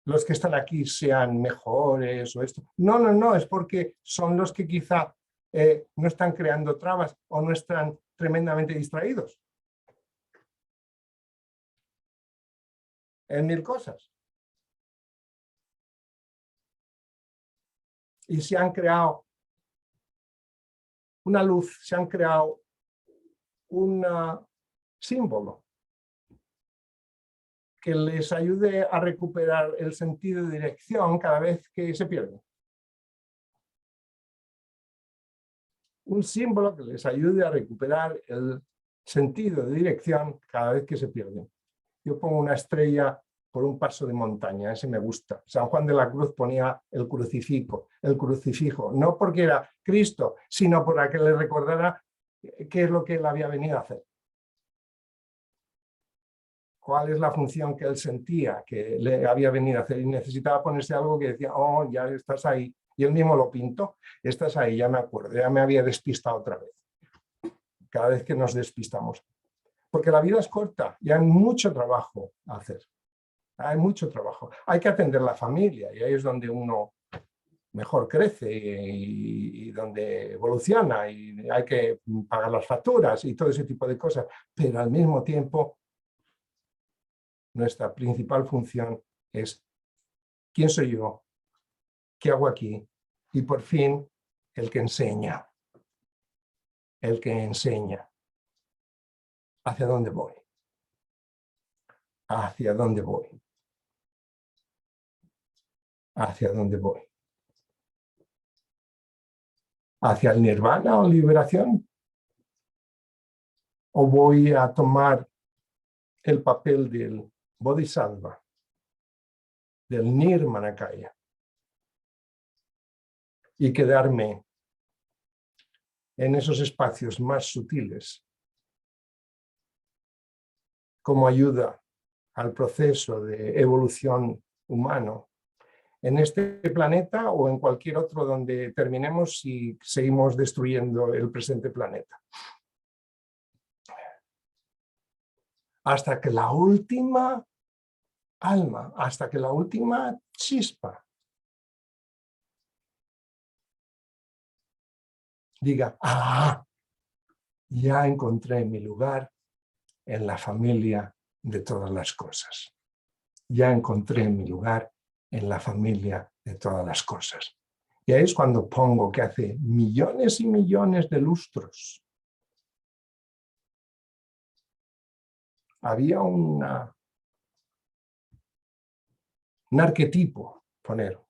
los que están aquí sean mejores o esto. No, no, no, es porque son los que quizá no están creando trabas o no están tremendamente distraídos en mil cosas. Y se han creado una luz, se han creado un símbolo que les ayude a recuperar el sentido de dirección cada vez que se pierde. Un símbolo que les ayude a recuperar el sentido de dirección cada vez que se pierden. Yo pongo una estrella por un paso de montaña, ese me gusta. San Juan de la Cruz ponía el crucifijo, no porque era Cristo, sino para que le recordara qué es lo que él había venido a hacer. Cuál es la función que él sentía que le había venido a hacer y necesitaba ponerse algo que decía, oh, ya estás ahí. Y él mismo lo pintó, estás ahí, ya me acuerdo, ya me había despistado otra vez. Cada vez que nos despistamos. Porque la vida es corta y hay mucho trabajo a hacer. Hay mucho trabajo. Hay que atender la familia y ahí es donde uno mejor crece y donde evoluciona y hay que pagar las facturas y todo ese tipo de cosas. Pero al mismo tiempo, nuestra principal función es ¿quién soy yo? ¿Qué hago aquí? Y por fin, el que enseña. El que enseña. ¿Hacia dónde voy? ¿Hacia dónde voy? ¿Hacia dónde voy? ¿Hacia el nirvana o liberación? ¿O voy a tomar el papel del bodhisattva, del nirmanakaya, y quedarme en esos espacios más sutiles como ayuda al proceso de evolución humano en este planeta o en cualquier otro donde terminemos si seguimos destruyendo el presente planeta? Hasta que la última alma, hasta que la última chispa diga, ah, ya encontré mi lugar en la familia de todas las cosas. Ya encontré mi lugar en la familia de todas las cosas. Y ahí es cuando pongo que hace millones y millones de lustros había un arquetipo, poner,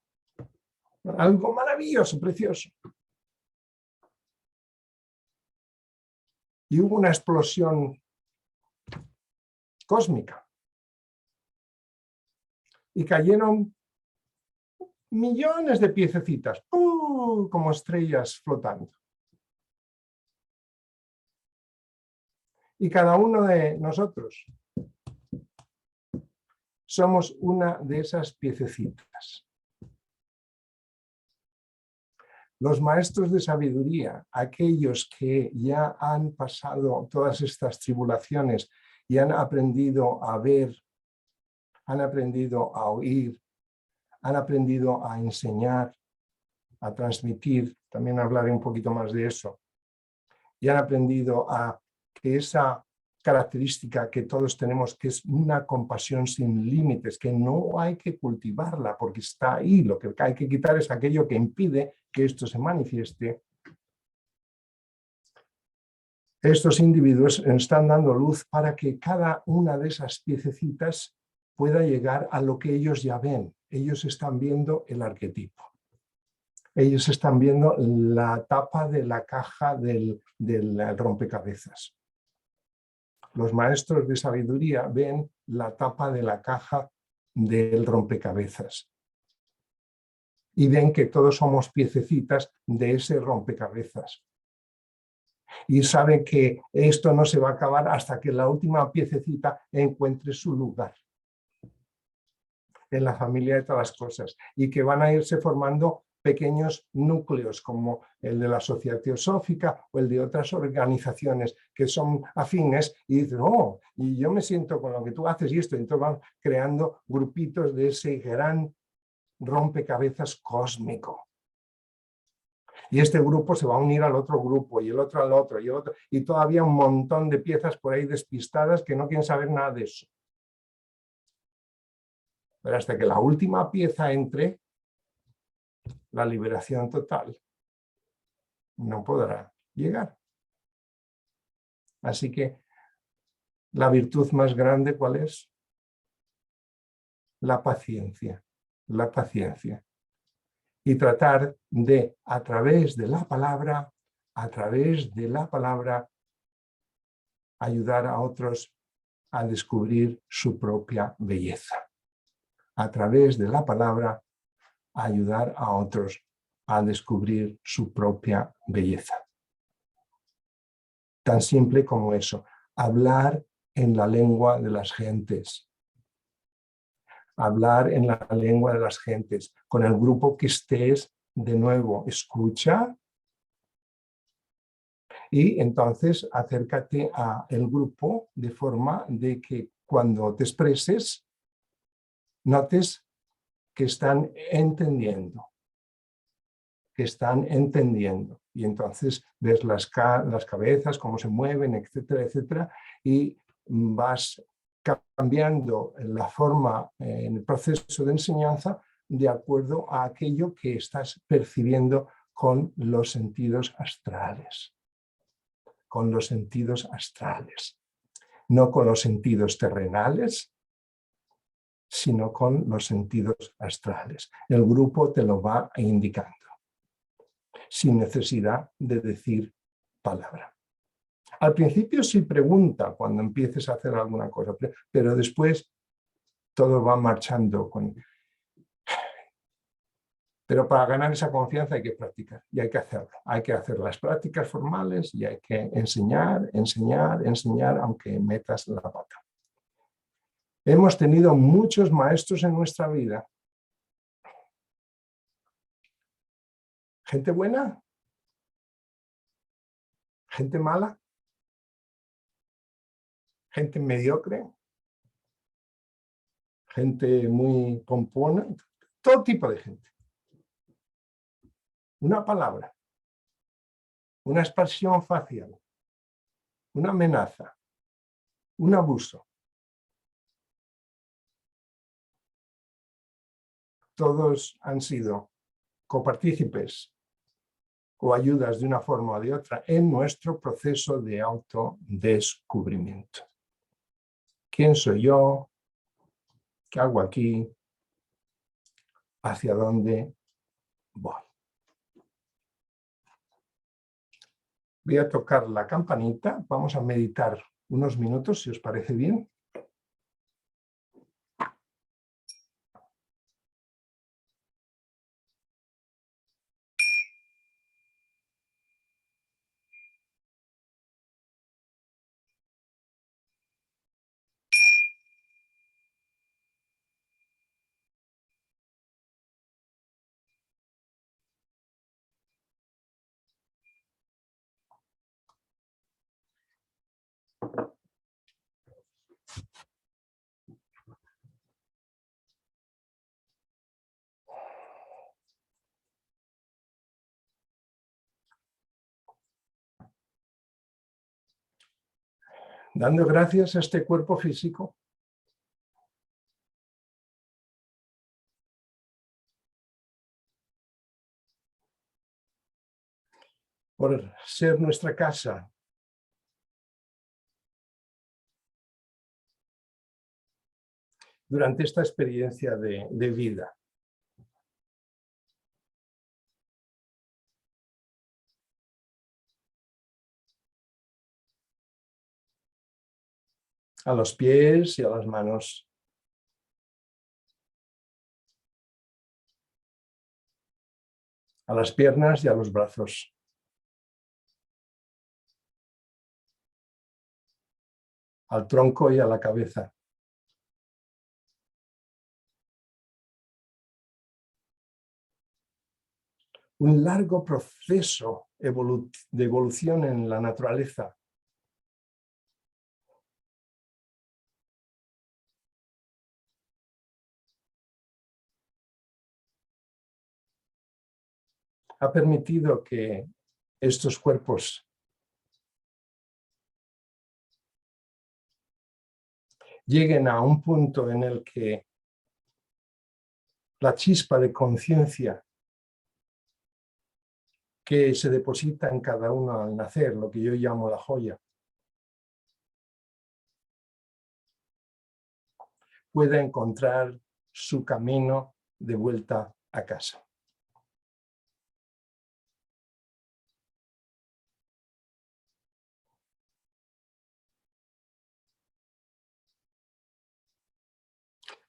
algo maravilloso, precioso. Y hubo una explosión cósmica. Y cayeron millones de piececitas, como estrellas flotando. Y cada uno de nosotros somos una de esas piececitas. Los maestros de sabiduría, aquellos que ya han pasado todas estas tribulaciones y han aprendido a ver, han aprendido a oír, han aprendido a enseñar, a transmitir, también hablaré un poquito más de eso, y han aprendido a que esa característica que todos tenemos, que es una compasión sin límites, que no hay que cultivarla porque está ahí, lo que hay que quitar es aquello que impide que esto se manifieste. Estos individuos están dando luz para que cada una de esas piececitas pueda llegar a lo que ellos ya ven. Ellos están viendo el arquetipo. Ellos están viendo la tapa de la caja del rompecabezas. Los maestros de sabiduría ven la tapa de la caja del rompecabezas. Y ven que todos somos piececitas de ese rompecabezas. Y saben que esto no se va a acabar hasta que la última piececita encuentre su lugar en la familia de todas las cosas. Y que van a irse formando pequeños núcleos como el de la Sociedad Teosófica o el de otras organizaciones que son afines y dicen, oh, y yo me siento con lo que tú haces y esto, y entonces van creando grupitos de ese gran rompecabezas cósmico. Y este grupo se va a unir al otro grupo y el otro al otro y el otro, y todavía un montón de piezas por ahí despistadas que no quieren saber nada de eso. Pero hasta que la última pieza entre, la liberación total no podrá llegar. Así que la virtud más grande, ¿cuál es? La paciencia, la paciencia. Y tratar de, a través de la palabra, ayudar a otros a descubrir su propia belleza. A través de la palabra, ayudar a otros a descubrir su propia belleza. Tan simple como eso, hablar en la lengua de las gentes. Hablar en la lengua de las gentes. Con el grupo que estés, de nuevo, escucha y entonces acércate al grupo de forma de que cuando te expreses, notes que están entendiendo. Y entonces ves las cabezas, cómo se mueven, etcétera, etcétera, y vas cambiando la forma en el proceso de enseñanza de acuerdo a aquello que estás percibiendo con los sentidos astrales. Con los sentidos astrales. No con los sentidos terrenales, sino con los sentidos astrales. El grupo te lo va indicando, sin necesidad de decir palabra. Al principio sí pregunta cuando empieces a hacer alguna cosa, pero después todo va marchando con... Pero para ganar esa confianza hay que practicar y hay que hacerlo. Hay que hacer las prácticas formales y hay que enseñar, aunque metas la pata. Hemos tenido muchos maestros en nuestra vida. Gente buena, gente mala, gente mediocre, gente muy pompona, todo tipo de gente. Una palabra, una expresión facial, una amenaza, un abuso. Todos han sido copartícipes o ayudas de una forma o de otra en nuestro proceso de autodescubrimiento. ¿Quién soy yo? ¿Qué hago aquí? ¿Hacia dónde voy? Voy a tocar la campanita, vamos a meditar unos minutos, si os parece bien. Dando gracias a este cuerpo físico, por ser nuestra casa, durante esta experiencia de vida. A los pies y a las manos. A las piernas y a los brazos. Al tronco y a la cabeza. un largo proceso de evolución en la naturaleza. Ha permitido que estos cuerpos lleguen a un punto en el que la chispa de conciencia que se deposita en cada uno al nacer, lo que yo llamo la joya, pueda encontrar su camino de vuelta a casa.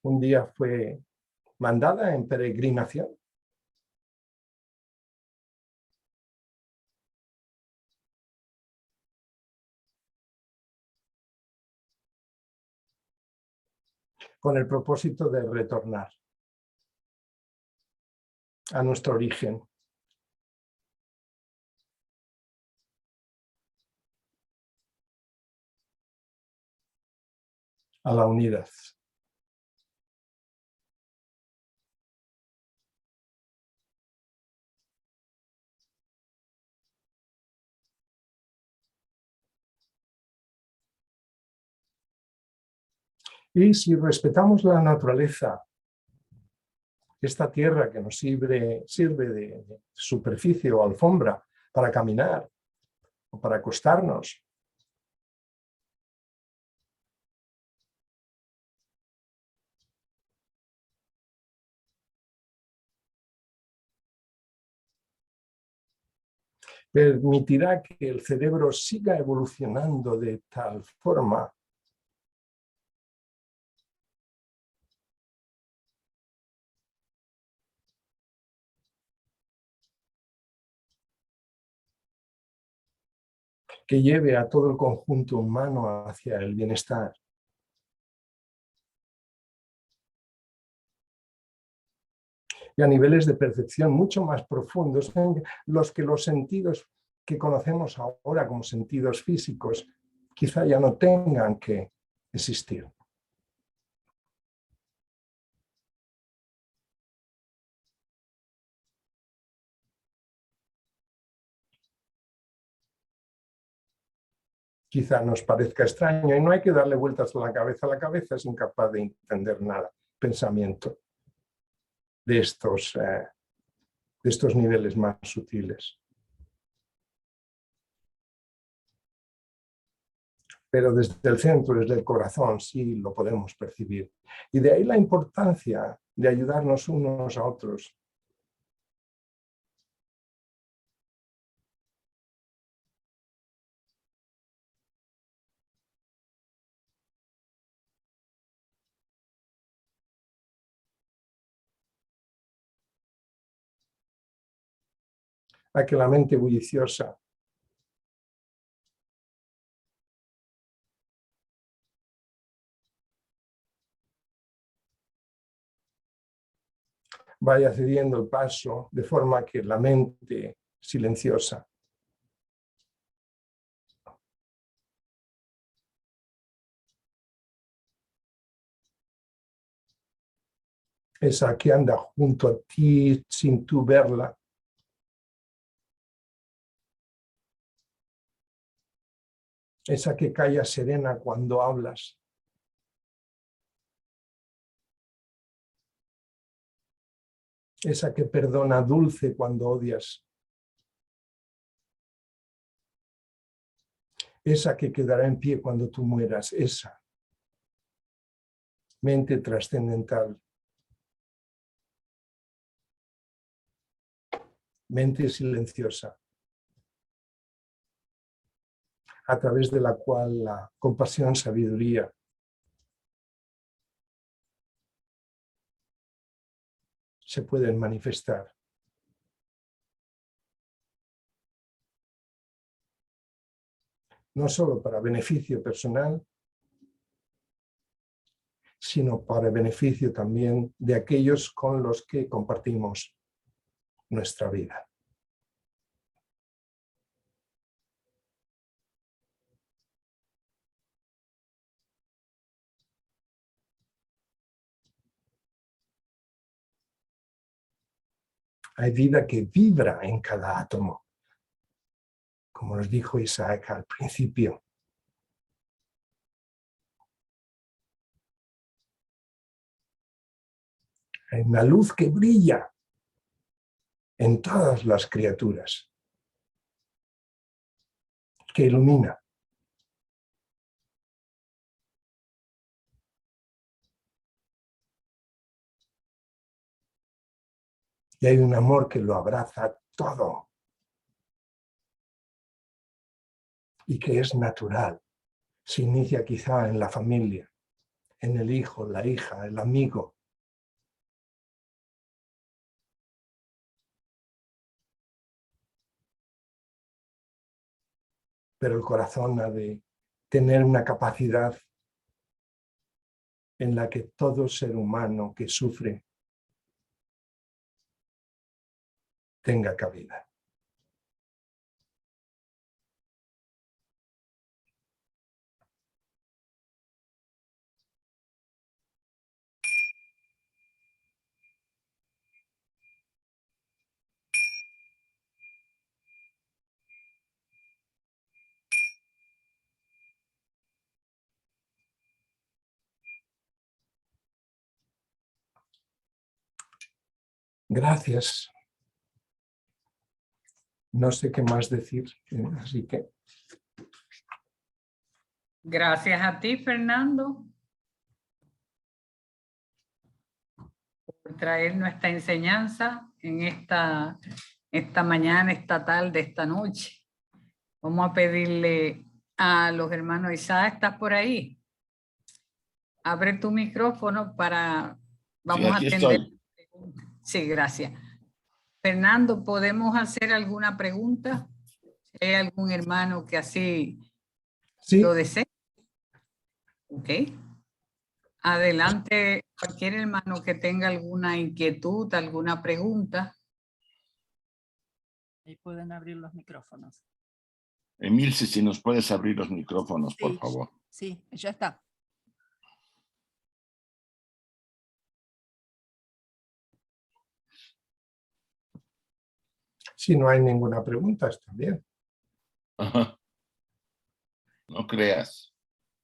Un día fue mandada en peregrinación con el propósito de retornar a nuestro origen. A la unidad. Y si respetamos la naturaleza, esta tierra que nos sirve de superficie o alfombra para caminar o para acostarnos, permitirá que el cerebro siga evolucionando de tal forma que lleve a todo el conjunto humano hacia el bienestar. Y a niveles de percepción mucho más profundos, en los que los sentidos que conocemos ahora como sentidos físicos quizá ya no tengan que existir. Quizá nos parezca extraño y no hay que darle vueltas a la cabeza es incapaz de entender nada, pensamiento de estos niveles más sutiles. Pero desde el centro, desde el corazón, sí lo podemos percibir. Y de ahí la importancia de ayudarnos unos a otros. A que la mente bulliciosa vaya cediendo el paso de forma que la mente silenciosa esa que anda junto a ti sin tú verla, esa que calla serena cuando hablas, esa que perdona dulce cuando odias, esa que quedará en pie cuando tú mueras, esa mente trascendental, mente silenciosa, a través de la cual la compasión, sabiduría, se pueden manifestar. No solo para beneficio personal, sino para beneficio también de aquellos con los que compartimos nuestra vida. Hay vida que vibra en cada átomo, como nos dijo Isaac al principio. Hay una luz que brilla en todas las criaturas, que ilumina. Y hay un amor que lo abraza todo y que es natural. Se inicia quizá en la familia, en el hijo, la hija, el amigo. Pero el corazón ha de tener una capacidad en la que todo ser humano que sufre tenga cabida. Gracias. No sé qué más decir, así que... Gracias a ti, Fernando, por traer nuestra enseñanza en esta mañana, esta tarde, esta noche. Vamos a pedirle a los hermanos Isaac, ¿estás por ahí? Abre tu micrófono para... Vamos a aquí atender. estoy. Sí, gracias. Fernando, ¿podemos hacer alguna pregunta? ¿Hay algún hermano que así Sí, lo desee? Ok. Adelante, cualquier hermano que tenga alguna inquietud, alguna pregunta. Ahí pueden abrir los micrófonos. Emilce, si nos puedes abrir los micrófonos, por Sí. favor. Sí, ya está. si no hay ninguna pregunta, está bien. Ajá. No creas.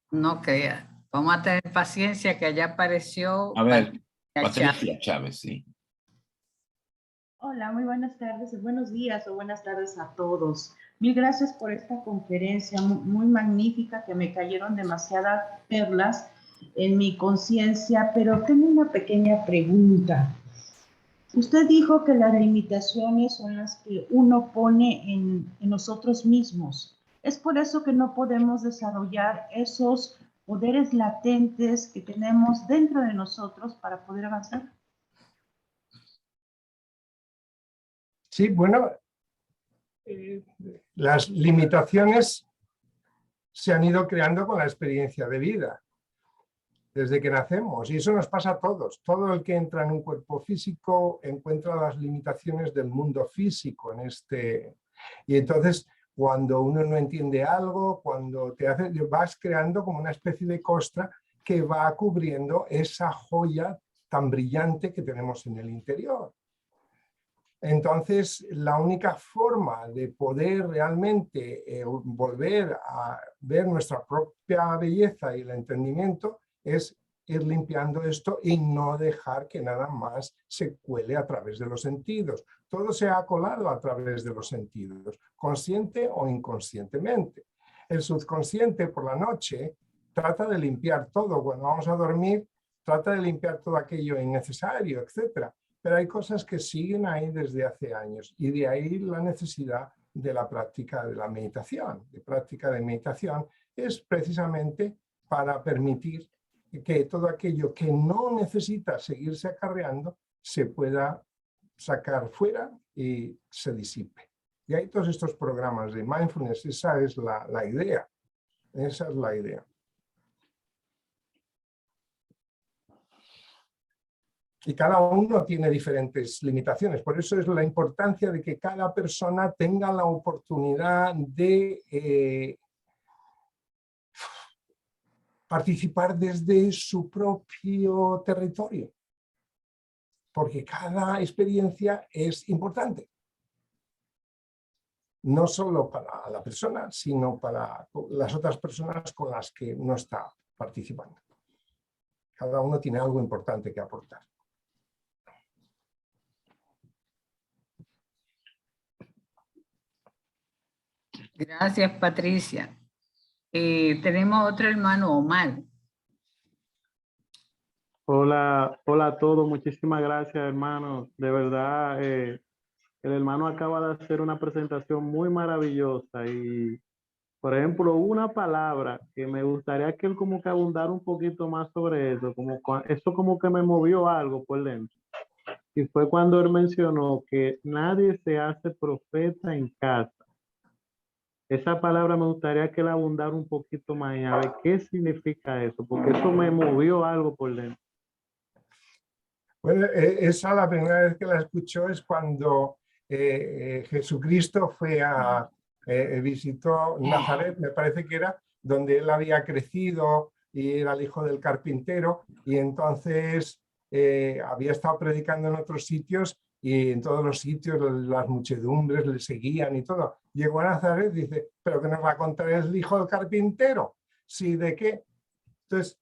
No crea. Vamos a tener paciencia que allá apareció. A ver, Patricia Patricia Chávez, sí. Hola, muy buenas tardes, buenos días o buenas tardes a todos. Mil gracias por esta conferencia muy magnífica, que me cayeron demasiadas perlas en mi conciencia, pero tengo una pequeña pregunta. Usted dijo que las limitaciones son las que uno pone en nosotros mismos. Es por eso que no podemos desarrollar esos poderes latentes que tenemos dentro de nosotros para poder avanzar. Sí, bueno, las limitaciones se han ido creando con la experiencia de vida, desde que nacemos, y eso nos pasa a todos. Todo el que entra en un cuerpo físico encuentra las limitaciones del mundo físico y entonces cuando uno no entiende algo, cuando vas creando como una especie de costra que va cubriendo esa joya tan brillante que tenemos en el interior. Entonces, la única forma de poder realmente volver a ver nuestra propia belleza y el entendimiento es ir limpiando esto y no dejar que nada más se cuele a través de los sentidos. Todo se ha colado a través de los sentidos, consciente o inconscientemente. El subconsciente por la noche trata de limpiar todo. Cuando vamos a dormir, trata de limpiar todo aquello innecesario, etcétera. Pero hay cosas que siguen ahí desde hace años y de ahí la necesidad de la práctica de la meditación. La práctica de meditación es precisamente para permitir que todo aquello que no necesita seguirse acarreando se pueda sacar fuera y se disipe. Y hay todos estos programas de mindfulness, esa es la idea. Esa es la idea. Y cada uno tiene diferentes limitaciones. Por eso es la importancia de que cada persona tenga la oportunidad de participar desde su propio territorio. porque cada experiencia es importante. No solo para la persona, sino para las otras personas con las que no está participando. Cada uno tiene algo importante que aportar. Gracias, Patricia. Tenemos otro hermano, Omar. Hola, hola a todos, muchísimas gracias, hermano. De verdad, el hermano acaba de hacer una presentación muy maravillosa y, por ejemplo, una palabra que me gustaría que él como que abundara un poquito más sobre eso, eso como que me movió algo por dentro. Y fue cuando él mencionó que nadie se hace profeta en casa. Esa palabra me gustaría que él abundara un poquito más y a ver qué significa eso, porque eso me movió algo por dentro. Bueno, esa la primera vez que la escuchó es cuando Jesucristo fue visitó Nazaret, me parece que era, donde él había crecido y era el hijo del carpintero, y entonces había estado predicando en otros sitios y en todos los sitios las muchedumbres le seguían y todo. Llegó a Nazaret y dice, ¿pero qué nos va a contar el hijo del carpintero? ¿Sí, de qué? Entonces,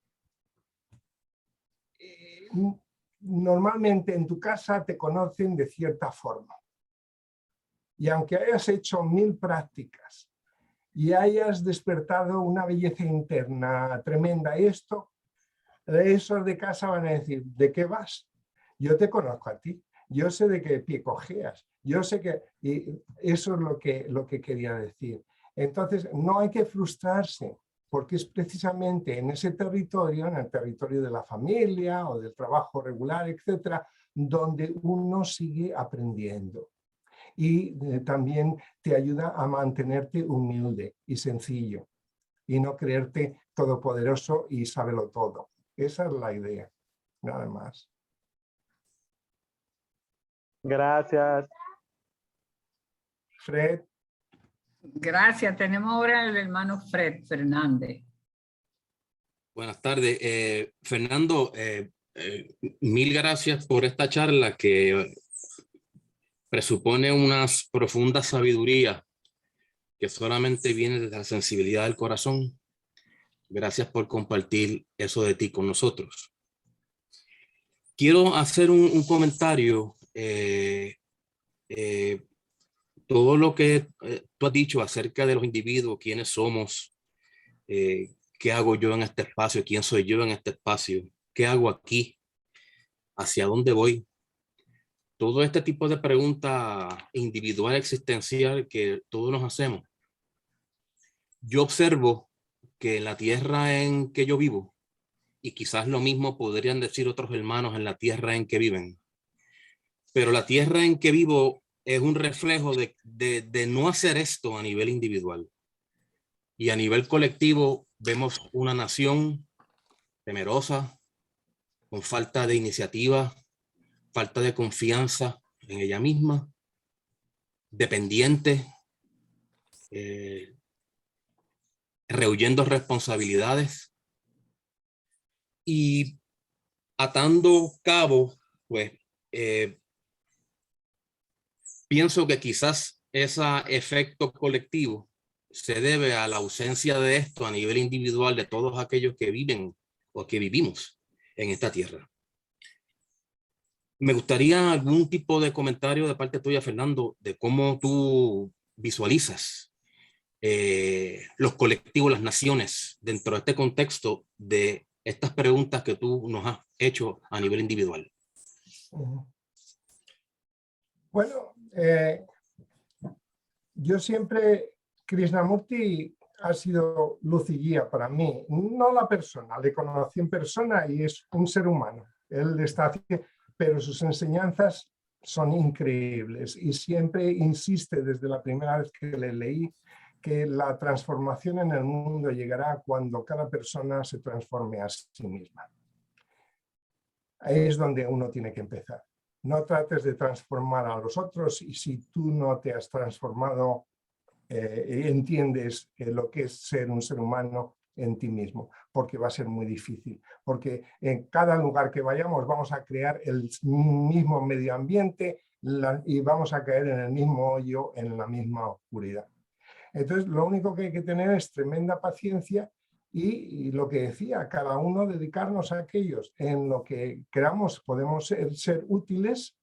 normalmente en tu casa te conocen de cierta forma. Y aunque hayas hecho 1000 prácticas y hayas despertado una belleza interna tremenda, esos de casa van a decir, ¿de qué vas? Yo te conozco a ti, yo sé de qué pie cojeas, yo sé que... Y eso es lo que quería decir. Entonces, no hay que frustrarse, porque es precisamente en ese territorio, en el territorio de la familia o del trabajo regular, etcétera, donde uno sigue aprendiendo. Y también te ayuda a mantenerte humilde y sencillo y no creerte todopoderoso y sábelo todo. Esa es la idea, nada más. Gracias. Fred. Gracias. Tenemos ahora al hermano Fred Fernández. Buenas tardes. Fernando, mil gracias por esta charla que presupone una profunda sabiduría que solamente viene desde la sensibilidad del corazón. Gracias por compartir eso de ti con nosotros. Quiero hacer un comentario. Todo lo que tú has dicho acerca de los individuos, quiénes somos, qué hago yo en este espacio, quién soy yo en este espacio, qué hago aquí, hacia dónde voy. Todo este tipo de preguntas individual, existencial que todos nos hacemos. Yo observo que en la tierra en que yo vivo, y quizás lo mismo podrían decir otros hermanos en la tierra en que viven, pero la tierra en que vivo es un reflejo de no hacer esto a nivel individual. Y a nivel colectivo vemos una nación temerosa, con falta de iniciativa, falta de confianza en ella misma, dependiente, rehuyendo responsabilidades y atando cabos, pues pienso que quizás ese efecto colectivo se debe a la ausencia de esto a nivel individual de todos aquellos que viven o que vivimos en esta tierra. Me gustaría algún tipo de comentario de parte tuya, Fernando, de cómo tú visualizas los colectivos, las naciones, dentro de este contexto de estas preguntas que tú nos has hecho a nivel individual. Bueno, yo siempre, Krishnamurti ha sido luz y guía para mí, no la persona, le conocí en persona y es un ser humano, él está aquí, pero sus enseñanzas son increíbles y siempre insiste desde la primera vez que le leí que la transformación en el mundo llegará cuando cada persona se transforme a sí misma. Ahí es donde uno tiene que empezar. No trates de transformar a los otros y si tú no te has transformado, entiendes lo que es ser un ser humano en ti mismo. porque va a ser muy difícil, porque en cada lugar que vayamos vamos a crear el mismo medio ambiente y vamos a caer en el mismo hoyo, en la misma oscuridad. Entonces, lo único que hay que tener es tremenda paciencia y lo que decía, cada uno dedicarnos a aquellos en lo que creamos podemos ser útiles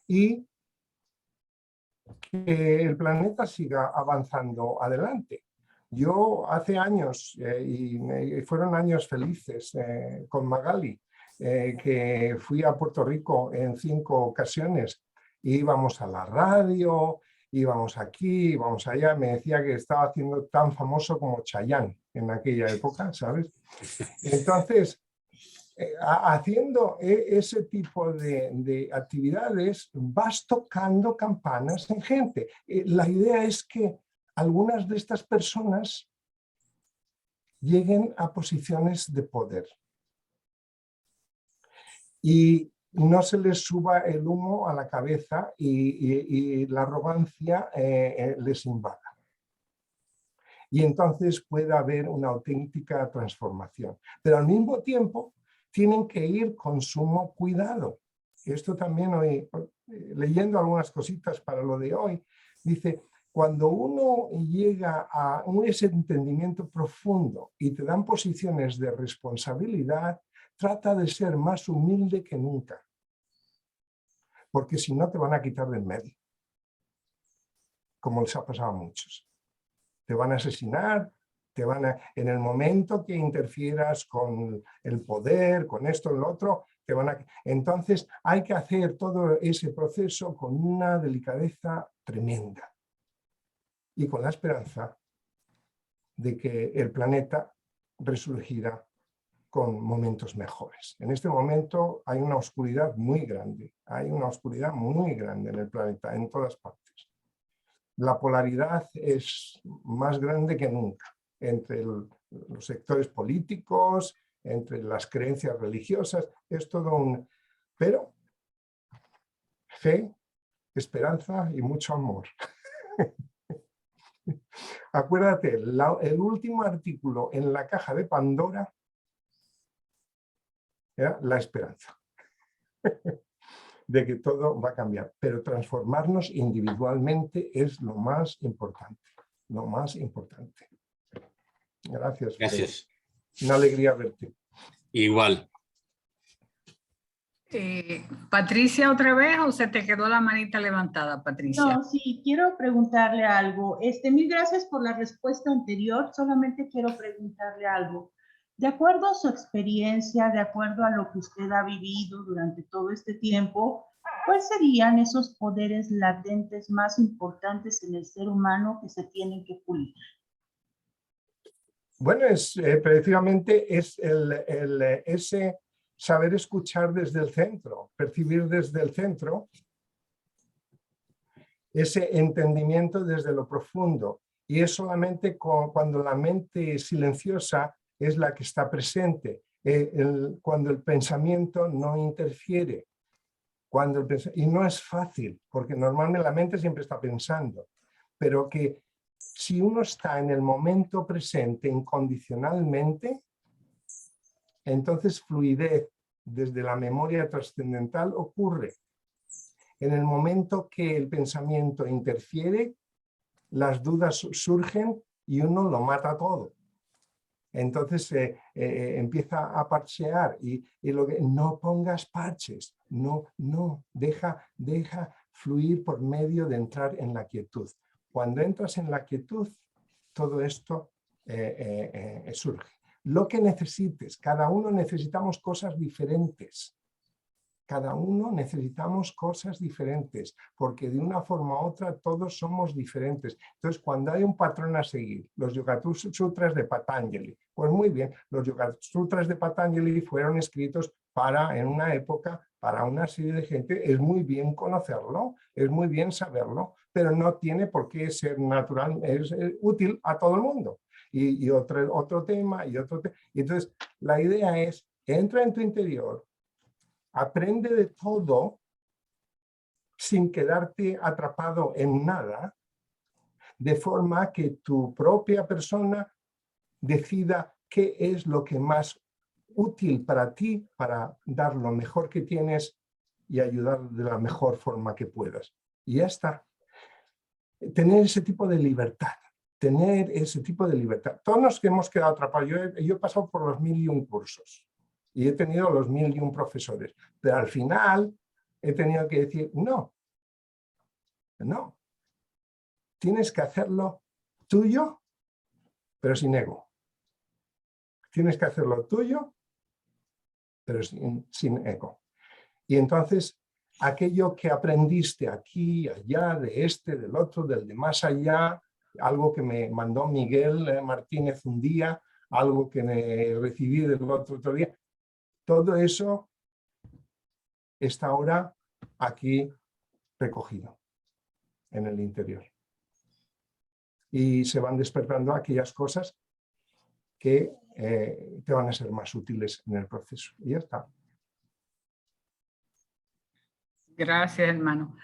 y que el planeta siga avanzando adelante. Yo hace años, y fueron años felices con Magali, que fui a Puerto Rico en 5 ocasiones, íbamos a la radio, íbamos aquí, íbamos allá, me decía que estaba haciendo tan famoso como Chayanne en aquella época, ¿sabes? Entonces, haciendo ese tipo de actividades, vas tocando campanas en gente. La idea es que algunas de estas personas lleguen a posiciones de poder y no se les suba el humo a la cabeza y la arrogancia les invada. Y entonces puede haber una auténtica transformación. Pero al mismo tiempo tienen que ir con sumo cuidado. Esto también hoy, leyendo algunas cositas para lo de hoy, dice, cuando uno llega a ese entendimiento profundo y te dan posiciones de responsabilidad, trata de ser más humilde que nunca. Porque si no te van a quitar del medio. Como les ha pasado a muchos. Te van a asesinar, en el momento que interfieras con el poder, con esto, lo otro, entonces hay que hacer todo ese proceso con una delicadeza tremenda y con la esperanza de que el planeta resurgirá con momentos mejores. En este momento hay una oscuridad muy grande, en el planeta, en todas partes. La polaridad es más grande que nunca entre los sectores políticos, entre las creencias religiosas, es todo un... Pero fe, esperanza y mucho amor. Acuérdate, el último artículo en la caja de Pandora era la esperanza de que todo va a cambiar, pero transformarnos individualmente es lo más importante, lo más importante. Gracias. Gracias. Una alegría verte. Igual. Patricia, ¿otra vez o se te quedó la manita levantada, Patricia? No, sí, quiero preguntarle algo. Mil gracias por la respuesta anterior. Solamente quiero preguntarle algo. De acuerdo a su experiencia, de acuerdo a lo que usted ha vivido durante todo este tiempo, ¿cuáles serían esos poderes latentes más importantes en el ser humano que se tienen que pulir? Bueno, precisamente es ese saber escuchar desde el centro, percibir desde el centro, ese entendimiento desde lo profundo. Y es solamente cuando la mente silenciosa es la que está presente, cuando el pensamiento no interfiere. Y no es fácil, porque normalmente la mente siempre está pensando, pero que si uno está en el momento presente incondicionalmente, entonces fluidez desde la memoria trascendental ocurre. En el momento que el pensamiento interfiere, las dudas surgen y uno lo mata todo. Entonces empieza a parchear y lo que no pongas parches, no, deja fluir por medio de entrar en la quietud. Cuando entras en la quietud, todo esto surge. Lo que necesites, cada uno necesitamos cosas diferentes. Cada uno necesitamos cosas diferentes, porque de una forma u otra todos somos diferentes. Entonces, cuando hay un patrón a seguir, los Yoga Sutras de Patanjali, pues muy bien, los Yoga Sutras de Patanjali fueron escritos en una época, para una serie de gente, es muy bien conocerlo, es muy bien saberlo, pero no tiene por qué ser natural, es útil a todo el mundo. Y otro tema, y entonces, la idea es, entra en tu interior, aprende de todo sin quedarte atrapado en nada, de forma que tu propia persona decida qué es lo que más útil para ti, para dar lo mejor que tienes y ayudar de la mejor forma que puedas. Y ya está. Tener ese tipo de libertad. Tener ese tipo de libertad. Todos nos hemos quedado atrapados. Yo he pasado por los 1001 cursos y he tenido los 1001 profesores. Pero al final he tenido que decir, no. Tienes que hacerlo tuyo, pero sin ego. Tienes que hacerlo tuyo, pero sin ego. Y entonces, aquello que aprendiste aquí, allá, de este, del otro, del de más allá, algo que me mandó Miguel Martínez un día, algo que me recibí del otro día, todo eso está ahora aquí recogido en el interior. Y se van despertando aquellas cosas que te van a ser más útiles en el proceso. Y ya está. Gracias, hermano.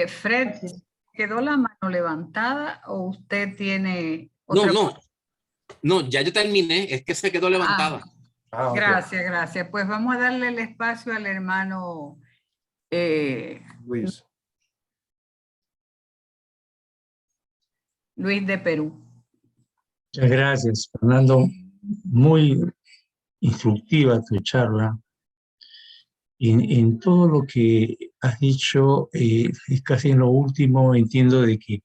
Fred, Gracias. ¿quedó la mano levantada o usted tiene No, otra? no, ya yo terminé, es que se quedó levantada. Ah, ok. Gracias. Pues vamos a darle el espacio al hermano Luis. Luis de Perú. Muchas gracias, Fernando. Muy instructiva tu charla. En todo lo que has dicho, es casi en lo último, entiendo de que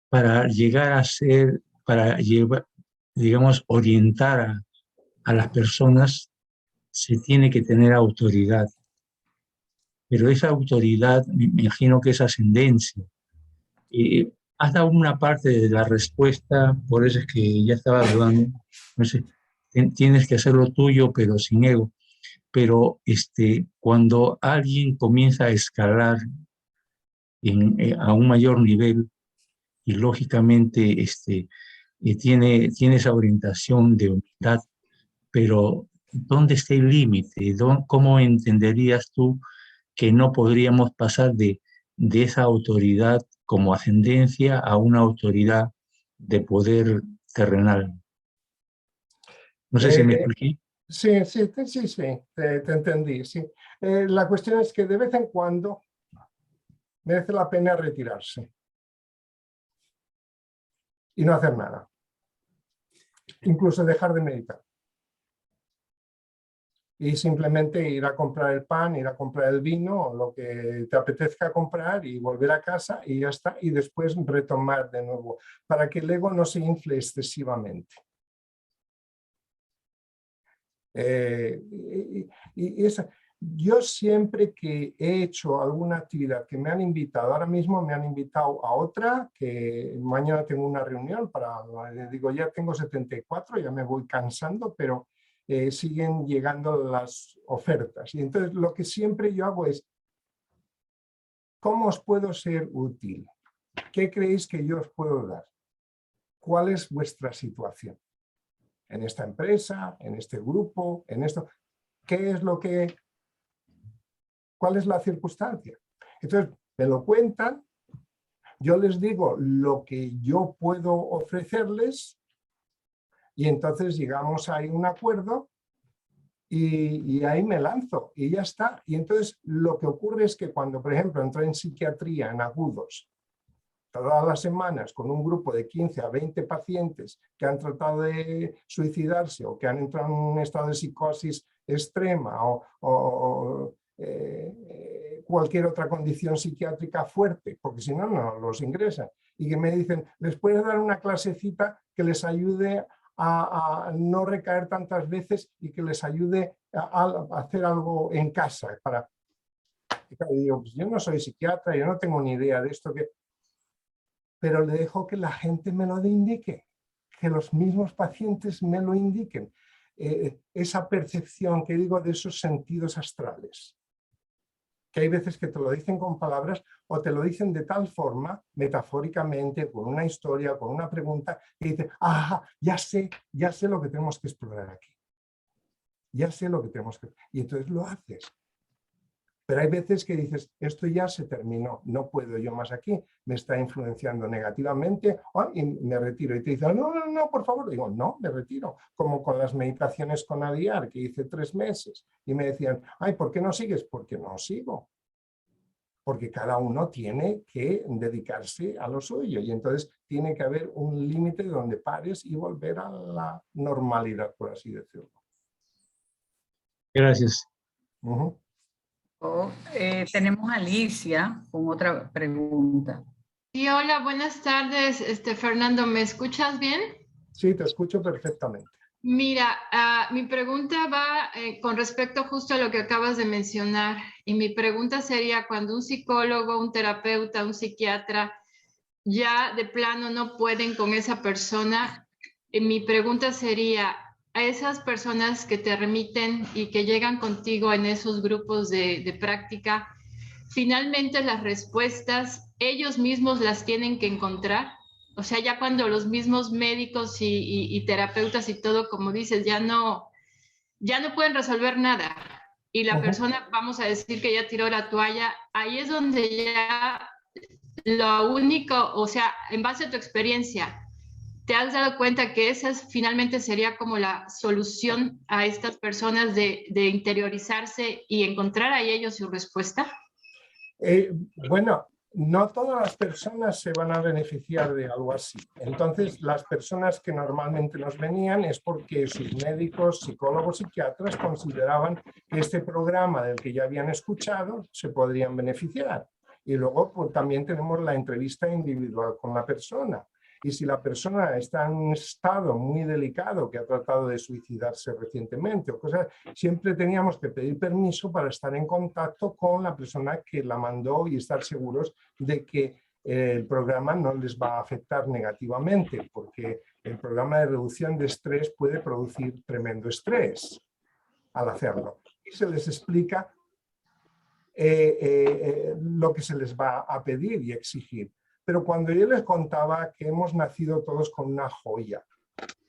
para llegar a ser, para llevar, digamos, orientar a las personas, se tiene que tener autoridad. Pero esa autoridad, me imagino que es ascendencia. Has dado una parte de la respuesta, por eso es que ya estaba dudando. No sé, tienes que hacer lo tuyo, pero sin ego. Pero cuando alguien comienza a escalar a un mayor nivel y lógicamente tiene esa orientación de humildad, pero ¿dónde está el límite? ¿Cómo entenderías tú que no podríamos pasar de esa autoridad como ascendencia a una autoridad de poder terrenal? No sé si me expliqué. Sí, te entendí. Sí. La cuestión es que de vez en cuando merece la pena retirarse y no hacer nada. Incluso dejar de meditar. Y simplemente ir a comprar el pan, ir a comprar el vino, o lo que te apetezca comprar y volver a casa y ya está. Y después retomar de nuevo, para que el ego no se infle excesivamente. Yo siempre que he hecho alguna actividad que me han invitado, ahora mismo me han invitado a otra, que mañana tengo una reunión digo, ya tengo 74, ya me voy cansando, pero siguen llegando las ofertas. Y entonces lo que siempre yo hago es, ¿cómo os puedo ser útil? ¿Qué creéis que yo os puedo dar? ¿Cuál es vuestra situación? En esta empresa, en este grupo, en esto. ¿Qué es lo que... ¿Cuál es la circunstancia? Entonces, me lo cuentan, yo les digo lo que yo puedo ofrecerles y entonces llegamos a un acuerdo y ahí me lanzo y ya está. Y entonces lo que ocurre es que cuando, por ejemplo, entro en psiquiatría, en agudos, todas las semanas con un grupo de 15 a 20 pacientes que han tratado de suicidarse o que han entrado en un estado de psicosis extrema o cualquier otra condición psiquiátrica fuerte, porque si no, no los ingresan. Y que me dicen, ¿les puedes dar una clasecita que les ayude a no recaer tantas veces y que les ayude a hacer algo en casa? Y digo, pues yo no soy psiquiatra, yo no tengo ni idea de esto, pero le dejo que la gente me lo indique, que los mismos pacientes me lo indiquen. Esa percepción que digo de esos sentidos astrales, que hay veces que te lo dicen con palabras o te lo dicen de tal forma, metafóricamente, con una historia, con una pregunta, y dices, ya sé lo que tenemos que explorar aquí. Ya sé lo que tenemos que... Y entonces lo haces. Pero hay veces que dices, esto ya se terminó, no puedo yo más aquí, me está influenciando negativamente, y me retiro. Y te dicen, no, no, no, por favor. Digo, no, me retiro. Como con las meditaciones con Adiar, que hice 3 meses. Y me decían, ay, ¿por qué no sigues? Porque no sigo. Porque cada uno tiene que dedicarse a lo suyo. Y entonces tiene que haber un límite donde pares y volver a la normalidad, por así decirlo. Gracias. Uh-huh. Tenemos a Alicia con otra pregunta. Sí, hola, buenas tardes, Fernando, ¿me escuchas bien? Sí, te escucho perfectamente. Mira, mi pregunta va con respecto justo a lo que acabas de mencionar, y mi pregunta sería, cuando un psicólogo, un terapeuta, un psiquiatra ya de plano no pueden con esa persona, mi pregunta sería, a esas personas que te remiten y que llegan contigo en esos grupos de práctica, finalmente las respuestas ellos mismos las tienen que encontrar. O sea, ya cuando los mismos médicos y terapeutas y todo, como dices, ya no pueden resolver nada. Y la persona, vamos a decir que ya tiró la toalla, ahí es donde ya lo único, o sea, en base a tu experiencia, ¿te has dado cuenta que esa finalmente sería como la solución a estas personas de interiorizarse y encontrar a ellos su respuesta? Bueno, no todas las personas se van a beneficiar de algo así. Entonces, las personas que normalmente nos venían es porque sus médicos, psicólogos, psiquiatras consideraban que este programa del que ya habían escuchado se podrían beneficiar. Y luego pues, también tenemos la entrevista individual con la persona. Y si la persona está en un estado muy delicado, que ha tratado de suicidarse recientemente o cosas, siempre teníamos que pedir permiso para estar en contacto con la persona que la mandó y estar seguros de que el programa no les va a afectar negativamente, porque el programa de reducción de estrés puede producir tremendo estrés al hacerlo. Y se les explica lo que se les va a pedir y exigir. Pero cuando yo les contaba que hemos nacido todos con una joya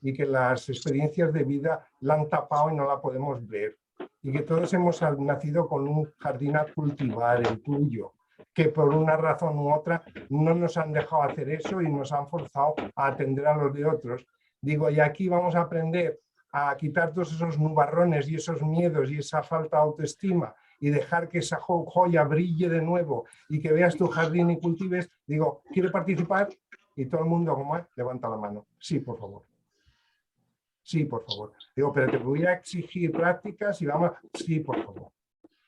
y que las experiencias de vida la han tapado y no la podemos ver, y que todos hemos nacido con un jardín a cultivar, el tuyo, que por una razón u otra no nos han dejado hacer eso y nos han forzado a atender a los de otros, digo, y aquí vamos a aprender a quitar todos esos nubarrones y esos miedos y esa falta de autoestima y dejar que esa joya brille de nuevo y que veas tu jardín y cultives, digo, ¿quiere participar? Y todo el mundo, como es, levanta la mano. Sí, por favor. Sí, por favor. Digo, pero te voy a exigir prácticas y vamos. Sí, por favor.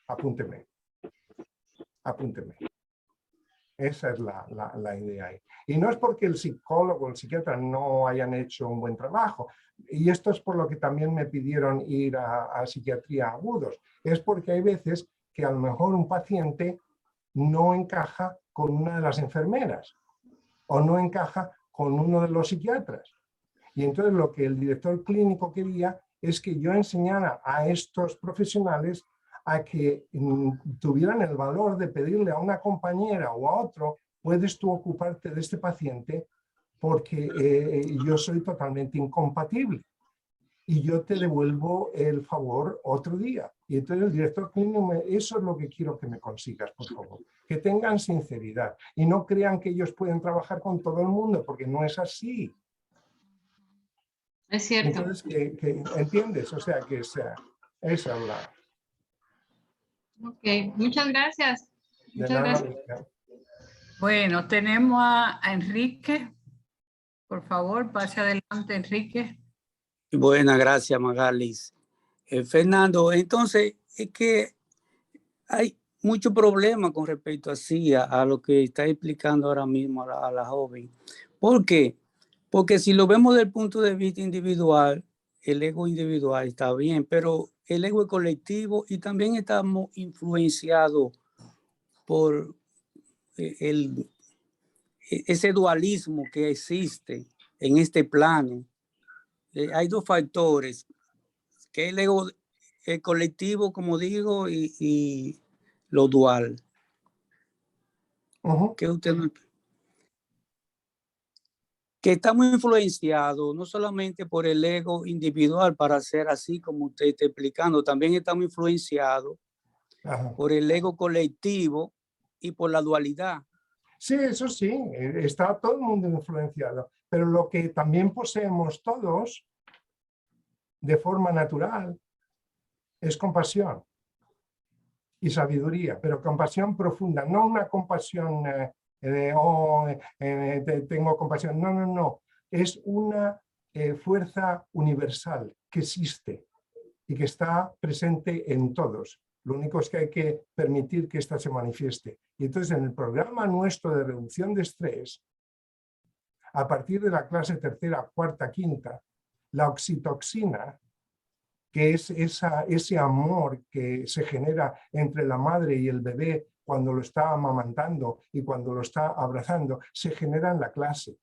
Apúnteme. Apúnteme. Esa es la idea ahí. Y no es porque el psicólogo o el psiquiatra no hayan hecho un buen trabajo. Y esto es por lo que también me pidieron ir a psiquiatría agudos. Es porque hay veces que a lo mejor un paciente no encaja con una de las enfermeras o no encaja con uno de los psiquiatras. Y entonces lo que el director clínico quería es que yo enseñara a estos profesionales a que tuvieran el valor de pedirle a una compañera o a otro, puedes tú ocuparte de este paciente porque yo soy totalmente incompatible y yo te devuelvo el favor otro día. Y entonces el director clínico, eso es lo que quiero que me consigas, por favor. Que tengan sinceridad y no crean que ellos pueden trabajar con todo el mundo, porque no es así. Es cierto. Entonces, que ¿entiendes? O sea, que sea, esa es la... Ok, muchas gracias. Muchas gracias. Bueno, tenemos a Enrique. Por favor, pase adelante, Enrique. Buenas, gracias, Magalis. Fernando, entonces, es que hay mucho problema con respecto a lo que está explicando ahora mismo a la joven. ¿Por qué? Porque si lo vemos desde el punto de vista individual, el ego individual está bien, pero el ego es colectivo y también estamos influenciados por ese dualismo que existe en este plano. Hay dos factores, que el ego, el colectivo, como digo, y lo dual. Que usted que estamos influenciados no solamente por el ego individual para ser así como usted está explicando, también estamos influenciados Ajá. por el ego colectivo y por la dualidad. Sí, eso sí, está todo el mundo influenciado, pero lo que también poseemos todos de forma natural es compasión y sabiduría, pero compasión profunda, no una compasión tengo compasión, no, no, no, es una fuerza universal que existe y que está presente en todos. Lo único es que hay que permitir que ésta se manifieste. Y entonces en el programa nuestro de reducción de estrés, a partir de la clase tercera, cuarta, quinta, la oxitoxina, que es ese amor que se genera entre la madre y el bebé cuando lo está amamantando y cuando lo está abrazando, se genera en la clase.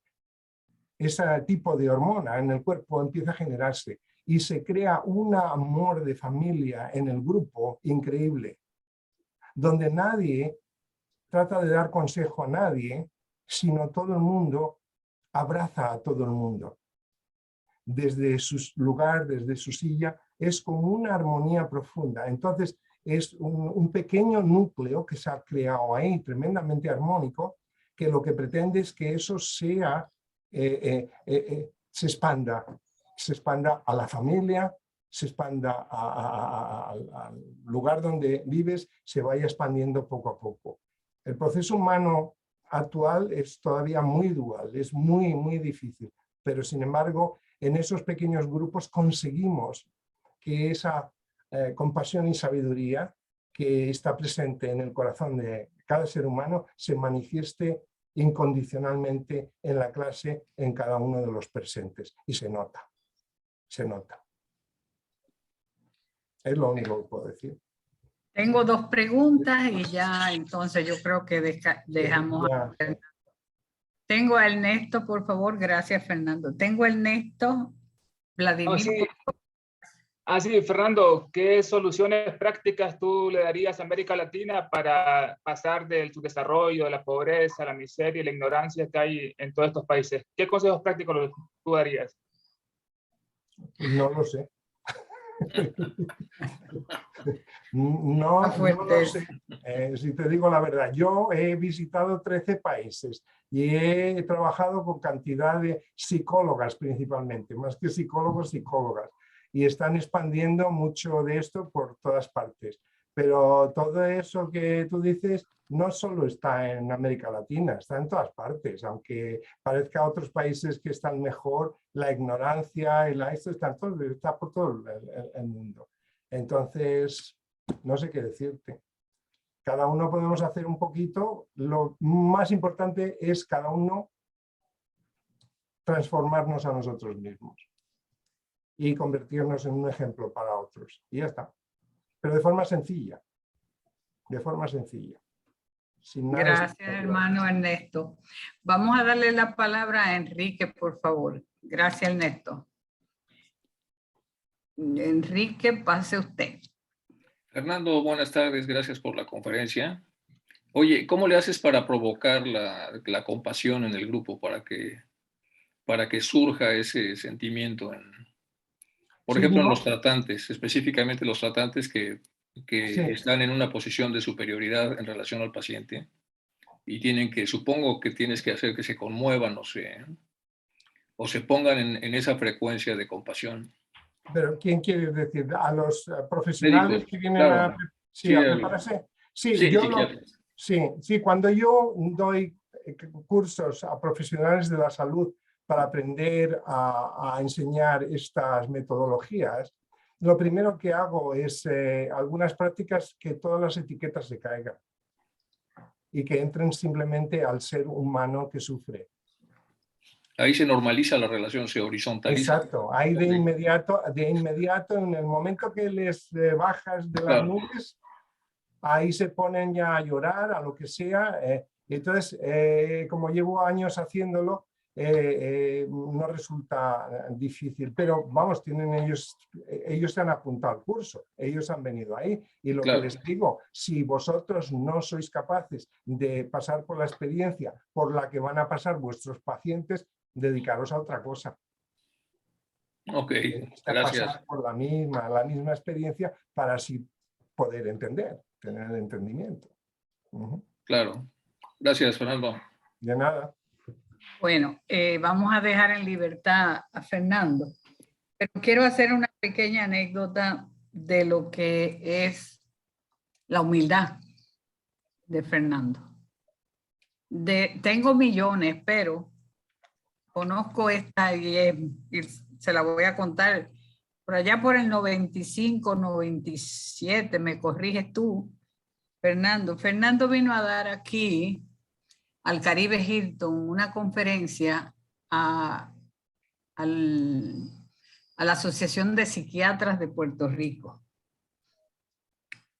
Ese tipo de hormona en el cuerpo empieza a generarse y se crea un amor de familia en el grupo increíble, donde nadie trata de dar consejo a nadie, sino todo el mundo abraza a todo el mundo. Desde su lugar, desde su silla, es como una armonía profunda. Entonces es un pequeño núcleo que se ha creado ahí, tremendamente armónico, que lo que pretende es que eso sea, se expanda a la familia, se expanda al lugar donde vives, se vaya expandiendo poco a poco. El proceso humano actual es todavía muy dual, es muy, muy difícil, pero sin embargo, en esos pequeños grupos conseguimos que esa compasión y sabiduría que está presente en el corazón de cada ser humano se manifieste incondicionalmente en la clase, en cada uno de los presentes. Y se nota, se nota. Es lo único que puedo decir. Tengo dos preguntas y ya entonces yo creo que dejamos a Fernando. Tengo a Ernesto, por favor. Gracias, Fernando. Tengo a Ernesto. Vladimir. Sí, Fernando, ¿qué soluciones prácticas tú le darías a América Latina para pasar del subdesarrollo, de la pobreza, la miseria y la ignorancia que hay en todos estos países? ¿Qué consejos prácticos tú darías? No lo sé. No lo sé. Si te digo la verdad, yo he visitado 13 países y he trabajado con cantidad de psicólogas principalmente, más que psicólogos, psicólogas, y están expandiendo mucho de esto por todas partes. Pero todo eso que tú dices no solo está en América Latina, está en todas partes, aunque parezca a otros países que están mejor, la ignorancia y esto está por todo el mundo. Entonces, no sé qué decirte. Cada uno podemos hacer un poquito. Lo más importante es cada uno transformarnos a nosotros mismos y convertirnos en un ejemplo para otros. Y ya está. Pero de forma sencilla. De forma sencilla. Sin nada. Gracias, hermano Ernesto. Vamos a darle la palabra a Enrique, por favor. Gracias, Ernesto. Enrique, pase usted. Fernando, buenas tardes, gracias por la conferencia. Oye, ¿cómo le haces para provocar la compasión en el grupo para que surja ese sentimiento? Por ejemplo, en los tratantes, específicamente los tratantes que están en una posición de superioridad en relación al paciente y supongo que tienes que hacer que se conmuevan o se pongan en esa frecuencia de compasión. Pero ¿quién quiere decir? ¿A los profesionales médicos que vienen claro. a prepararse? Sí, cuando yo doy cursos a profesionales de la salud para aprender a enseñar estas metodologías, lo primero que hago es algunas prácticas que todas las etiquetas se caigan y que entren simplemente al ser humano que sufre. Ahí se normaliza la relación, se horizontaliza. Exacto, ahí de inmediato, en el momento que les bajas de las nubes, ahí se ponen ya a llorar, a lo que sea. Entonces, como llevo años haciéndolo, no resulta difícil, pero vamos, ellos se han apuntado al curso, ellos han venido ahí y lo que les digo, si vosotros no sois capaces de pasar por la experiencia por la que van a pasar vuestros pacientes, dedicaros a otra cosa. Ok, gracias. Pasar por la misma experiencia para así poder entender. tener el entendimiento. Claro. Gracias, Fernando. De nada. Bueno, vamos a dejar en libertad a Fernando, pero quiero hacer una pequeña anécdota de lo que es la humildad de Fernando. Tengo millones, pero conozco esta y se la voy a contar. Por allá por el 95, 97, me corriges tú, Fernando. Fernando vino a dar aquí al Caribe Hilton una conferencia a la Asociación de Psiquiatras de Puerto Rico.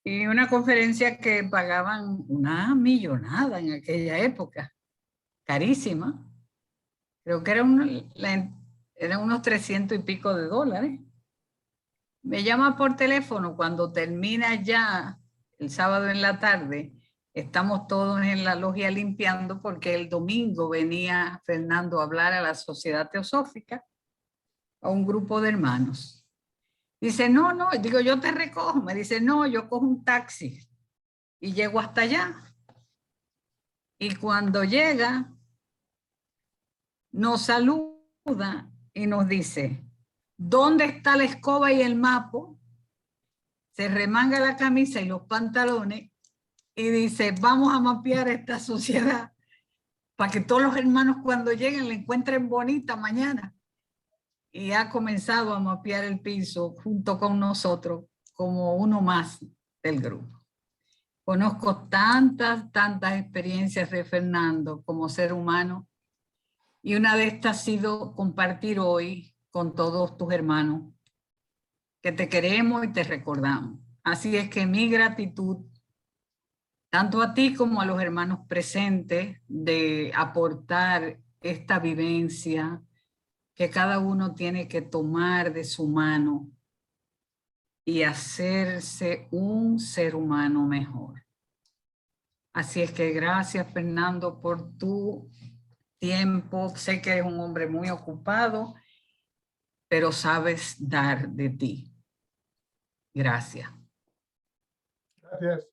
Y una conferencia que pagaban una millonada en aquella época, carísima. Creo que eran unos 300 y pico de dólares. Me llama por teléfono cuando termina ya el sábado en la tarde. Estamos todos en la logia limpiando porque el domingo venía Fernando a hablar a la Sociedad Teosófica, a un grupo de hermanos. Dice, no, digo, yo te recojo. Me dice, no, yo cojo un taxi y llego hasta allá. Y cuando llega, nos saluda y nos dice, ¿dónde está la escoba y el mapo? Se remanga la camisa y los pantalones y dice, vamos a mapear esta sociedad para que todos los hermanos cuando lleguen la encuentren bonita mañana. Y ha comenzado a mapear el piso junto con nosotros como uno más del grupo. Conozco tantas experiencias de Fernando como ser humano y una de estas ha sido compartir hoy con todos tus hermanos que te queremos y te recordamos. Así es que mi gratitud, tanto a ti como a los hermanos presentes, de aportar esta vivencia que cada uno tiene que tomar de su mano y hacerse un ser humano mejor. Así es que gracias, Fernando, por tu tiempo. Sé que eres un hombre muy ocupado, pero sabes dar de ti. Gracias. Gracias.